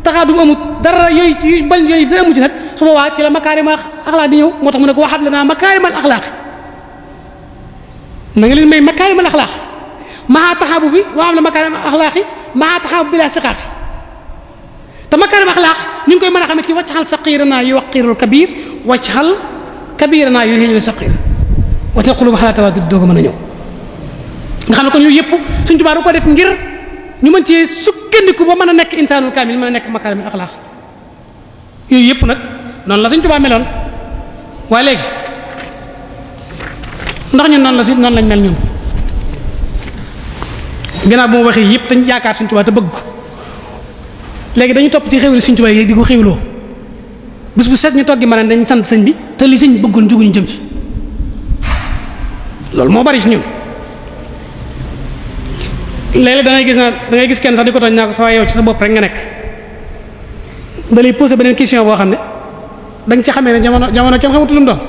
taxaadum amut dara yooyu bañ yooyu dara amu ci nag su boobaa ci la makaarimal axlaaq di ñëw moo tax mu ne ko waxaat la naa makaarimal axlaaq na nga leen may makaarimal axlaaq maa taxaabu bi waa am la makaarimal axlaaq yi maa taxaabu bi laa siqaaq te makaarimal axlaaq ñu ngi koy mën a xamee ci waccaxal saqiiranaa yu waqirul kabiir waccaxal kabiiranaa yu xeeñul saqiir waccaxal quluub xalaa tawaadud doo ko mën a ñëw nga xam ne kon yooyu yëpp Sëriñ Tuubaa da ko def ngir ñu mën cee sukkandiku ba mën a nekk insaanul kaamil mën a nekk makaarimul axlaaq yooyu yëpp nag noonu la Sëriñ Tuubaa meloon waaye léegi ndax ñun noonu lañ mel ñun gannaaw bu ma waxee yëpp dañ yaakaar Sëriñ Tuubaa te bëgg ko léegi dañu topp ci xéwlu Sëriñ Tuubaa yi di ko xéwloo bis bu set ñu toggi ma ne dañ sant sëñ bi te li sëñ bëggoon juguñu jëm ci loolu moo bari ci ñun léeg-léeg da ngay gis kenn sax di ko tooñ naa ko sa waay yow ci sa bopp rek nga nekk da lay poser beneen question boo xam ne da nga ci xamee ne jamono kenn xamatu lu mu doon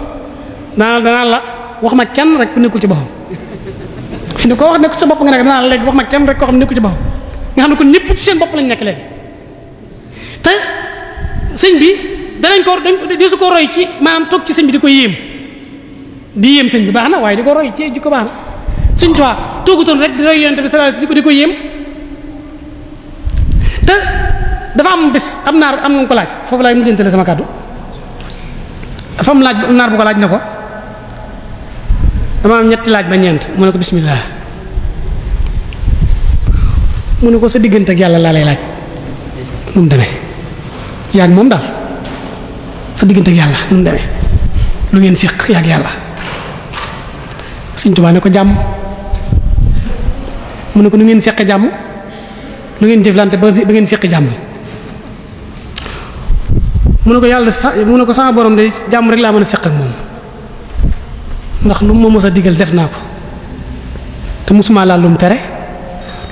danaa la wax ma kenn rek ku nekkul ci boppam fi ne koo wax nekkul ci sa bopp nga nekk danaa la léegi wax ma kenn rek koo xam ne nekkul ci boppam nga xam ne kon ñëpp ci seen bopp lañ nekk léegi te sëñ bi di su ko roy ci maanaam toog ci sëñ bi di ko yéem sëñ bi baax na waaye di ko roy ci jikko baax na Sëriñ Tuubaa toogutoon rek di roy Yonent bi sallallahu alayhi wasallam di ko yéem te dafa am bés am naar am nga ko laaj foofu laay mujjantale sama kàddu dafa am naar bu ko laaj ne ko dama am ñetti laaj ba ñeent mu ne ko bismillah mu ne ko sa diggante ak yàlla laa lay laaj nu mu demee yaa ngi moom daal sa diggante ak yàlla nu mu demee lu ngeen séq yaa ak yàlla Sëriñ Tuubaa ne ko jàmm mu ne ko nu ngeen seq jàmm lu ngeen jëflante ba ngeen seq jàmm mu ne ko yàlla mu ne ko sama borom de jàmm rek laa mën a seq ak moom ndax lu mu ma mës a digal def naa ko te musuma laal lu mu tere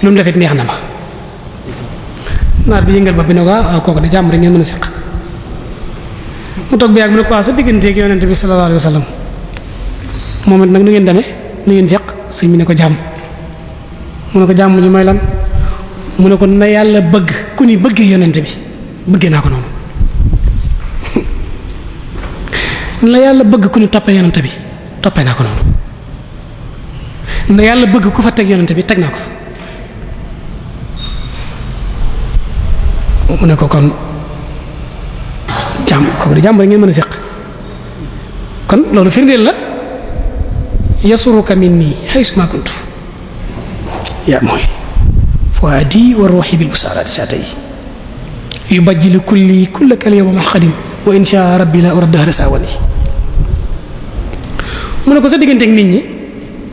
lu mu defit neex na ma naar bi yëngal ba bi ne ko kooku de jàmm rek ngeen mën a seq mu toog bi yàgg mu ne ko waaw sa digganteeg Yonent bi sallallahu alayhi wasallam moom it nag nu ngeen demee nu ngeen seq sëñ bi ne ko jàmm mu ne ko jàmm ji mooy lan mu ne ko na yàlla bëgg ku ni bëggee Yonent bi bëggee naa ko noonu na yàlla bëgg ku ni toppee Yonent bi toppee naa ko noonu na yàlla bëgg ku fa teg Yonent bi teg naa ko fa mu ne ko kon jàmm kooku di jàmm rek ngeen mën a seq kon loolu firndeel la yasuruka minni haysu ma kuntu yaa mooy fuadi wa ruuhi bil busaaraati shaatay yubajjilu kulli kullaka al yawma mahqadin wa insha rabbi la uraddaha rasawani mu ne ko sa diggante ak nit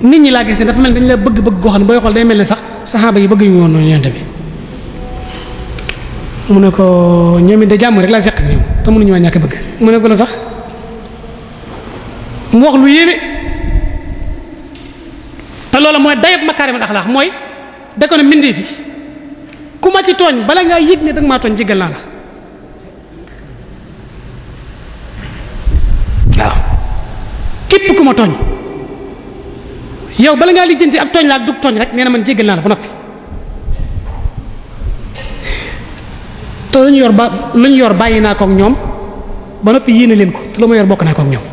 ñi laa gis ne dafa mel dañ la bëgg-bëgg goo xam ne booy xool day mel ne sax saxaaba yi bëgg ñu woon noonu Yonent bi mu ne ko ñoom it de jàmm rek laa seq ak ñoom te mënuñu waa ñàkk bëgg mu ne ko lu tax mu wax lu yéeme te loola mooy dayab makaarimul axlaaq mooy da ko ne mbindee fi ku ma ci tooñ bala ngaa yëg ne danga maa tooñ jéggal naa la waaw képp ku ma tooñ yow bala ngaa lijjanti ab tooñ la ak dug tooñ rek nee na man jéggal naa la ba noppi te lu ñu yor bàyyi naa ko ak ñoom ba noppi yéene leen ko te lu ma yor bokk naa ko ak ñoom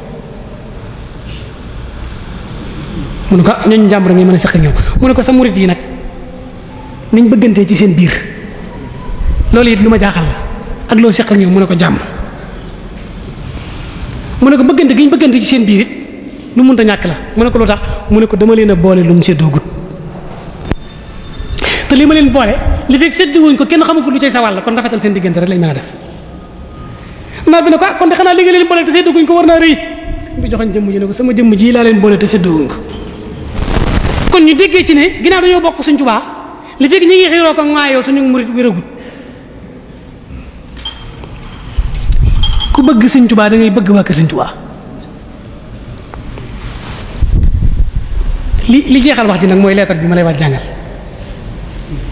mu ne ko ñooñu jàmbur ngay mën a seq ak ñoom mu ne ko sa murit yi nag niñ bëggantee ci seen biir loolu it lu ma jaaxal la ak loo seq ak ñoom mu ne ko jàmm mu ne ko bëggante gi ñu bëggante ci seen biir it lu mënta ñàkk la mu ne ko lu tax mu ne ko dama leen a boole lu mu seddoo gut te li ma leen boole li fekk sedduwuñ ko kenn xamagul lu cay sa wàll kon rafetal seen diggante rek lañ mën a def naar bi ne ko kon de xanaa li nga leen boole te sedduwuñ ko war naa rëy sëñ bi joxoñ jëmm ji ne ko sama jëmm ji laa leen boole te sedduwuñ ko kon ñu déggee ci ne ginnaaw dañoo bokk Sëriñ Tuubaa li fekk ñi ngi xiiroo ko ŋaayoo suñu murit wéragut ku bëgg Sëriñ Tuubaa da ngay bëgg waa kër Sëriñ Tuubaa li jeexal wax ji nag mooy leetar bi ma lay waaj jàngal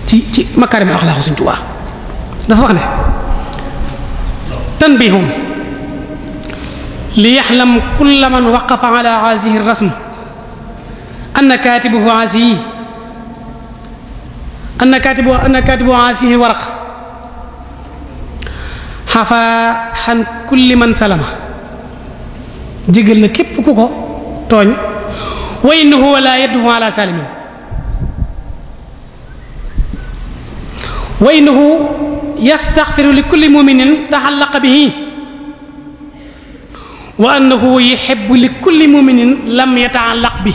ci makaarim axlaaq Sëriñ Tuubaa dafa wax ne tanbihum li yaxlam kulla man waqafa ala hazihi rasm anna katibuhu hazihi waraq xafa xan kulli man salama jégal na képp ku ko tooñ wa innahu la yadduhu ala salimin wa innahu yastaghfiru li kulli muminin taxallaqa bihi wa annahu yuhibbu li kulli muminin lam yataallaq bi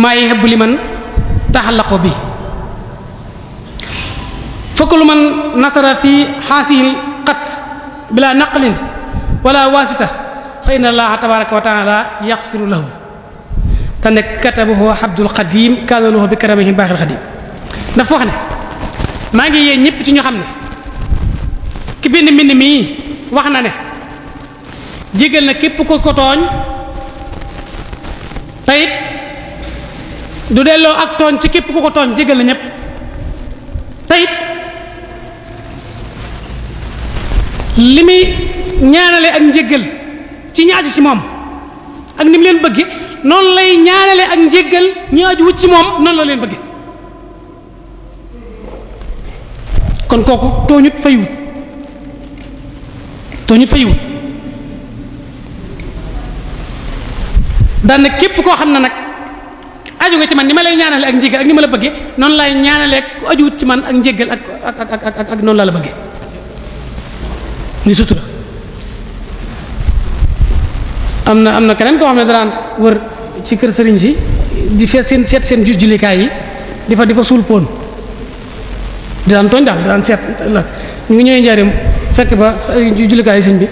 maa yuhibbu liman taxallaqu bi fa kullu man nasara fi xaasil qat bila naqlin wala wasita fa inna allaha tabaraka wa taala yaxfiru lahu te nekk katabahu abdul qadim kaana lahu bi karamihi baaxil xadim dafa wax ne maa ngi yee ñëpp ci ñu xam ne ki bind mbind mii wax na ne jégal na képp ko tooñ tayit du delloo ak tooñ ci képp ku ko tooñ jégal na ñëpp tayit li muy ñaanale ak njéggal ci ñaaju ci moom ak ni mu leen bëgge noonu lay ñaanale ak njéggal ñaaju wut ci moom noonu la leen bëgge kon kooku tooñut faywut daan na képp koo xam ne nag aju nga ci man ni ma lay ñaanale ak njéggal ak ni ma la bëgge noonu lay ñaanale ku ajuwut ci man ak njéggal ak noonu laa la bëgge ni sutura am na keneen koo xam ne danaan wër ci kër sëriñ si di seet seen jullikaay yi di fa suul poon di daan tooñ daal di daan seet la ñu ngi ñëwee njaareem fekk ba jullikaay yi sëñ bi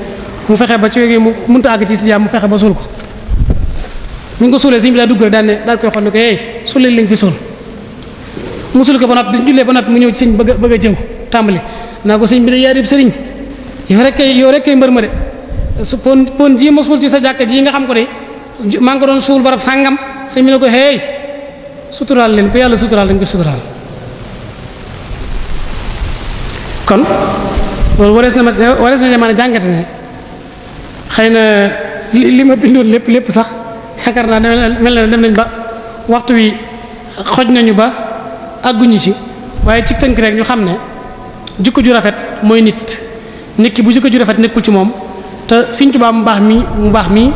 mu fexe ba ci wéegee mu mënta àgg ci si jaam mu fexe ba suul ko ñu ngi ko suulee sëñ bi daa dugg rek daal koy xool ne ko suulee li nga fi suul mu suul ko ba noppi bi ñu jullee ba noppi mu ñëw ci sëñ bëgg a jëw tàmbali naa ko sëñ bi da yaarib sëriñ yow rek kay mbër ma de su pon ji ma suul ci sa jàkka ji nga xam ko de maa ngi ko doon suul barab sàngam sëñ bi ne ko suturaal leen ko yàlla suturaal dañ ko suturaal kon loolu warees na mën a jàngate ne xëy na li ma bindoon lépp sax yaakaar naa mel na dem nañ ba waxtu wi xoj nañu ba àgguñu ci waaye ci tënk rek ñu xam ne jikko ju rafet mooy nit ki bu jikko ju rafet nekkul ci moom te Sëriñ Tuubaa mu baax mi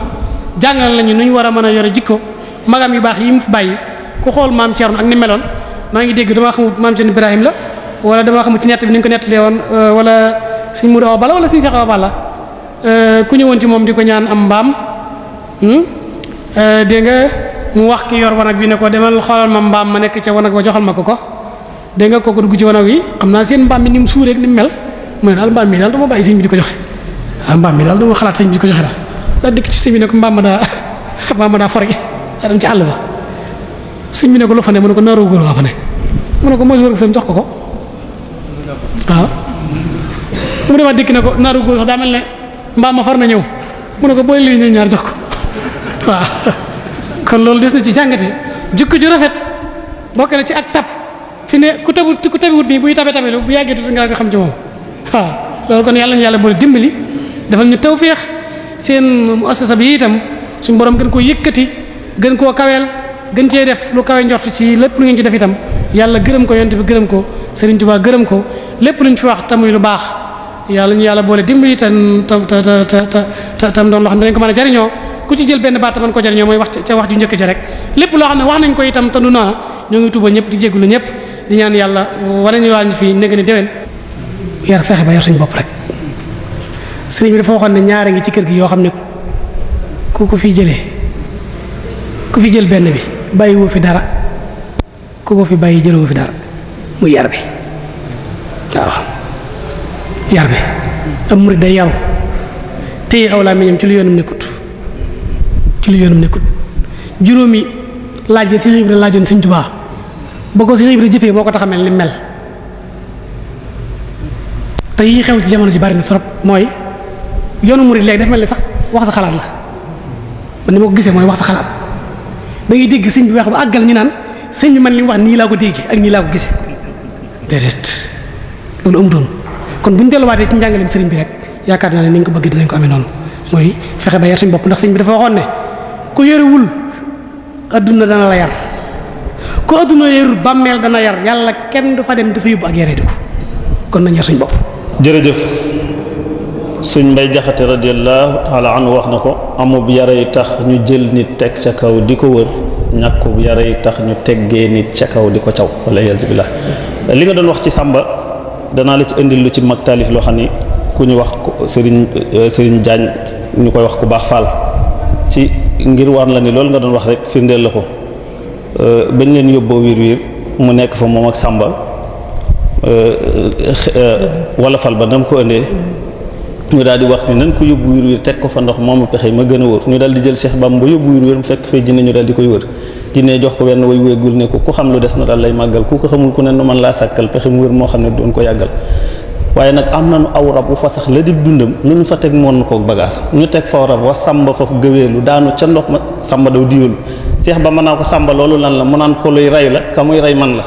jàngal lañu nu ñu war a mën a yore jikko magam yu baax yi mu fi bàyyi ku xool maam Thierno ak ni meloon maa ngi dégg damaa xamut maam Thierno Ibrahim la wala damaa xamut ci nett bi ni ñu ko nettalee woon wala Sëriñ Mourou Awa Balla wala Sëriñ Cheikh Awa Balla ku ñëwoon ci moom di ko ñaan am mbaam dégg nga mu wax ki yor wanag bi ne ko demal xoolal ma mbaam ma nekk ca wanag ba joxal ma ko dégg nga kooku dugg ci wanag wi xam naa seen mbaam mi ni mu suuree ak ni mu mel mu ne daal mbaam mi daal du ma bàyyi sëñ bi di ko joxe mbaam mi daal du ma xalaat sëñ bi di ko joxe daal dëkk ci sëñ bi ne ko mbaam ma daa forge daa dem ci àll ba sëñ bi ne ko lu fa ne mu ne ko naaroo góor waa fa ne mu ne ko mooy wër sam jox ko waaw mu demaat dikk ne ko naaroo góor sax daa mel ne mbaam ma far na ñëw mu ne ko booy lii ñoom ñaar jox ko waaw kon loolu des na ci jàngate jikko ju rafet bokk na ci ak tab fi ne ku tabiwut nii buy tabe bu yàggee tuuti nga xam ci moom waaw loolu kon yàlla ñu yàlla boole dimbali defal ñu tawféex seen muassasa bi itam suñu borom gën koo yëkkati gën koo kaweel gën cee def lu kawe njort ci lépp lu ngeen ci def itam yàlla gërëm ko yonent bi gërëm ko Serigne Touba gërëm ko lépp lu ñu fi wax tamuy lu baax yàlla ñu yàlla boole dimbali tam doon loo xam ne dañ ko mën a jariñoo ku ci jël benn baat mën ko jariñoo mooy wax ca wax ju njëkk ja rek lépp loo xam ne wax nañ ko itam te du noona ñoo ngi tuuba ñëpp di jégalu ñëpp di ñaan yàlla wala ñu waal ñu fii nekk ni déwén yar fexe ba yar suñu bopp rek sëriñ bi dafa waxoon ne ñaare ngi ci kër gi yoo xam ne ku fi jël benn bi bàyyiwoo fi dara ku ko fi bàyyi jëloo fi dara muy yar bi waaw yar bi am murid day yaru téye aw làmmiñam ci lu yoonam nekkut juróomi laaj la Sëriñ Ibra laajoon Sëriñ Tuubaa ba ko Sëriñ Ibra jëfee moo ko tax a mel ni mel te yi xew ci jamono ji bari na trop mooy yoonu murid léegi dafa mel ni sax wax sa xalaat la man ni ma ko gisee mooy wax sa xalaat da ngay dégg sëñ bi wax ba àggal ñu naan sëñ bi man li mu wax nii laa ko déggee ak nii laa ko gisee déedéet loolu amutoon kon bu ñu delluwaatee ci njàngaleem sëriñ bi rek yaakaar naa ne ni ñu ko bëgg dinañ ko amee noonu mooy fexe ba yar suñ bopp ndax sëñ bi dafa waxoon ne ku yarewul adduna dana la yar ku adduna yarul bàmmeel dana yar yàlla kenn du fa dem dafa yóbbu ak yaree di ko kon nañ yar suñ bopp. jërëjëf sëñ Mbay Jaxate radiyallahu taala anhu wax na ko amub yarey tax ñu jël nit teg ca kaw di ko wër ñàkkub yarey tax ñu teggee nit ca kaw di ko caw wala yaazu billah li nga doon wax ci Sàmba danaa la ci indil lu ci mag taalif loo xam ni ku ñu wax Serigne Diagne ñu koy wax ku baax Fall ci ngir war la ni loolu nga doon wax rek firndeel la ko bañ leen yóbboo wiir mu nekk fa moom ak Sàmba wala Fall ba nam ko indee ñu daal di wax ni nañ ko yóbbu wiir teg ko fa ndox moomu pexe ma gën a wóor ñu daal di jël Cheikh Bamba ba yóbbu wiir mu fekk fay jinne ñu daal di koy wër jinne jox ko wenn way wéegul ne ko ku xam lu des na daal lay màggal ku ko xamul ku ne nu man laa sàkkal pexe mu wër moo xam ne doon ko yàggal waaye nag am nañu aw rab bu fa sax la di dundam lu ñu fa teg moon koog bagage ñu teg fa rab wax Sàmba foofu gëweelu daanu ca ndox ma Sàmba daw diyoolu Cheikh Bamba naa ko Sàmba loolu lan la mu naan ko luy rey la ka muy rey man la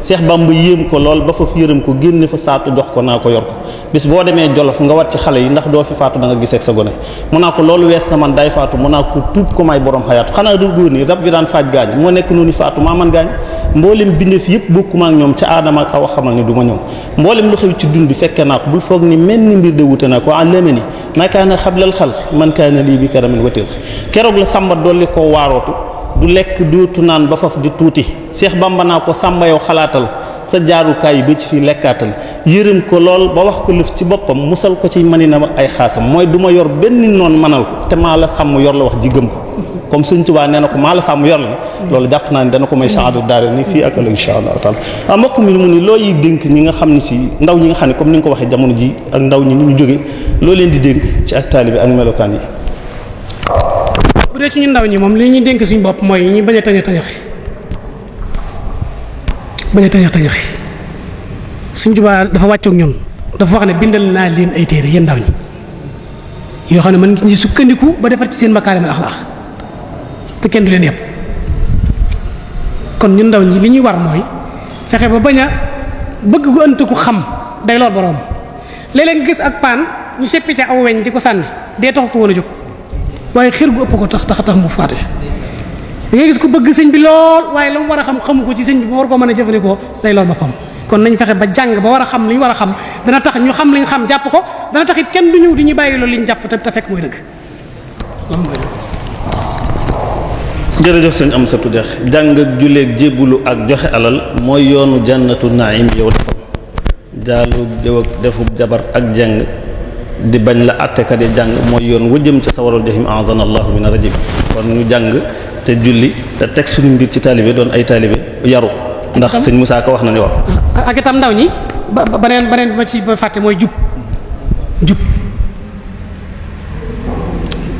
Cheikh Bamba yéem ko lool ba fa yërëm ko génne fa saatu jox ko naa ko yor ko bis boo demee Jolof nga wat ci xale yi ndax doo fi faatu da nga gisee ak sa gone mu naa ko loolu wees na man day faatu mu naa ko tuub ko may borom xayaatu xanaa du góor ni rab bi daan faaj gaañ moo nekk noonu faatu maa man gaañ mboolem bindeef yëpp bokkuma ak ñoom ca aadama ak awa xamal ni du ma ñëw mboolem lu xew ci dund fekke naa ko bul foog ni mel ni mbir de wute naa ko àllame ni ma kaana xablal xalq man kaana lii bi karamin watil keroog la Sàmba dolli koo waarootu du lekk dootu naan ba faf di tuuti Cheikh Bamba naa ko Sàmba yow xalaatal sa jaarukaay yi ba ci fii lekkaatal yërëm ko lool ba wax ko lëf ci boppam musal ko ci manina ay xaasam mooy du ma yor benn noon manal ko te maa la sàmm yor la wax ji gëm ko comme Sëñ Tuubaa nee na ko maa la sàmm yor la loolu jàpp naa ni dana ko may saadu daare ni fii ak ëllëg insha allahu taala mbokk mi mu ni loo yi dénk ñi nga xam ne si ndaw ñi nga xam ne comme ni nga ko waxee jamono ji ak ndaw ñi ni ñu jóge loo leen di dénk ci ak taalibe ak melokaan yi. bu dee ci ñu ndaw ñi moom li ñuy dénk suñu bopp mooy ñu bañ a tañax tañaxi Sëñ Tuubaa dafa wàccoog ñun dafa wax ne bindal naa leen ay téere yéen ndaw ñi yoo xam ne mën ngi sukkandiku ba defar ci seen makaarimal axlaaq te kenn du leen yëpp kon ñun ndaw ñi li ñuy war mooy fexe ba bañ a bëgg gu ënt ku xam day lool boroom léeg-léeg nga gis ak paan ñu seppi ca aw weñ di ko sànni dee tax ko woon a jóg waaye xër gu ëpp ko tax mu faate da ngay gis ku bëgg sëñ bi lool waaye la mu war a xam xamu ko ci sëñ bi ba war koo mën a jëfandikoo day lool boppam kon nañ fexe ba jàng ba war a xam li ñu war a xam dana tax ñu xam li ñu xam jàpp ko dana tax it kenn du ñëw di ñu bàyyi loolu li ñu jàpp te fekk mooy dëgg loolu mooy dëgg. jërëjëf sëñ Amsatu Dex jàng ak julleeg jébbulu ak joxe alal mooy yoonu jannatu naim yow defal jaalu jëw ak defub jabar ak jàng di bañ la àttekat yi jàng mooy yoon wëjëm ca sawarul jahim azana allahu min rajim kon ñu jàng te julli te teg suñu mbir ci taalibe doon ay taalibe yaru ndax sëñ Moussa Ka wax na ni wax ak itam ndaw ñi beneen bi ma ci ba fàtte mooy jub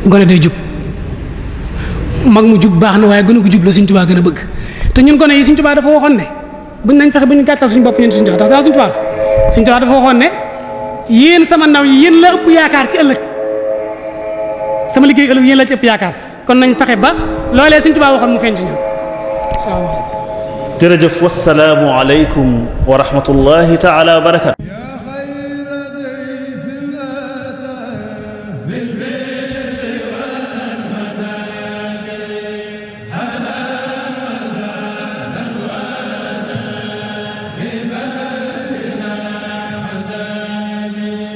gone day jub mag mu jub baax na waaye gën a ko jub la Sëñ Tuubaa gën a bëgg te ñun gone yi Sëñ Tuubaa dafa waxoon ne buñ nañ fexe bu ñu gàttal suñu bopp ñun Sëñ Tuubaa ndax daal Sëñ Tuubaa dafa waxoon ne yéen sama ndaw yi yéen la ëpp yaakaar ci ëllëg sama liggéey ëllëg yéen la ci ëpp yaakaar kon nañ fexe ba loolee Sëñ Tuubaa waxoon mu feeñ ci ñun asalaamaaleykum. jërëjëf wassalaamu aleykum wa rahmatullahi taala wa barakatu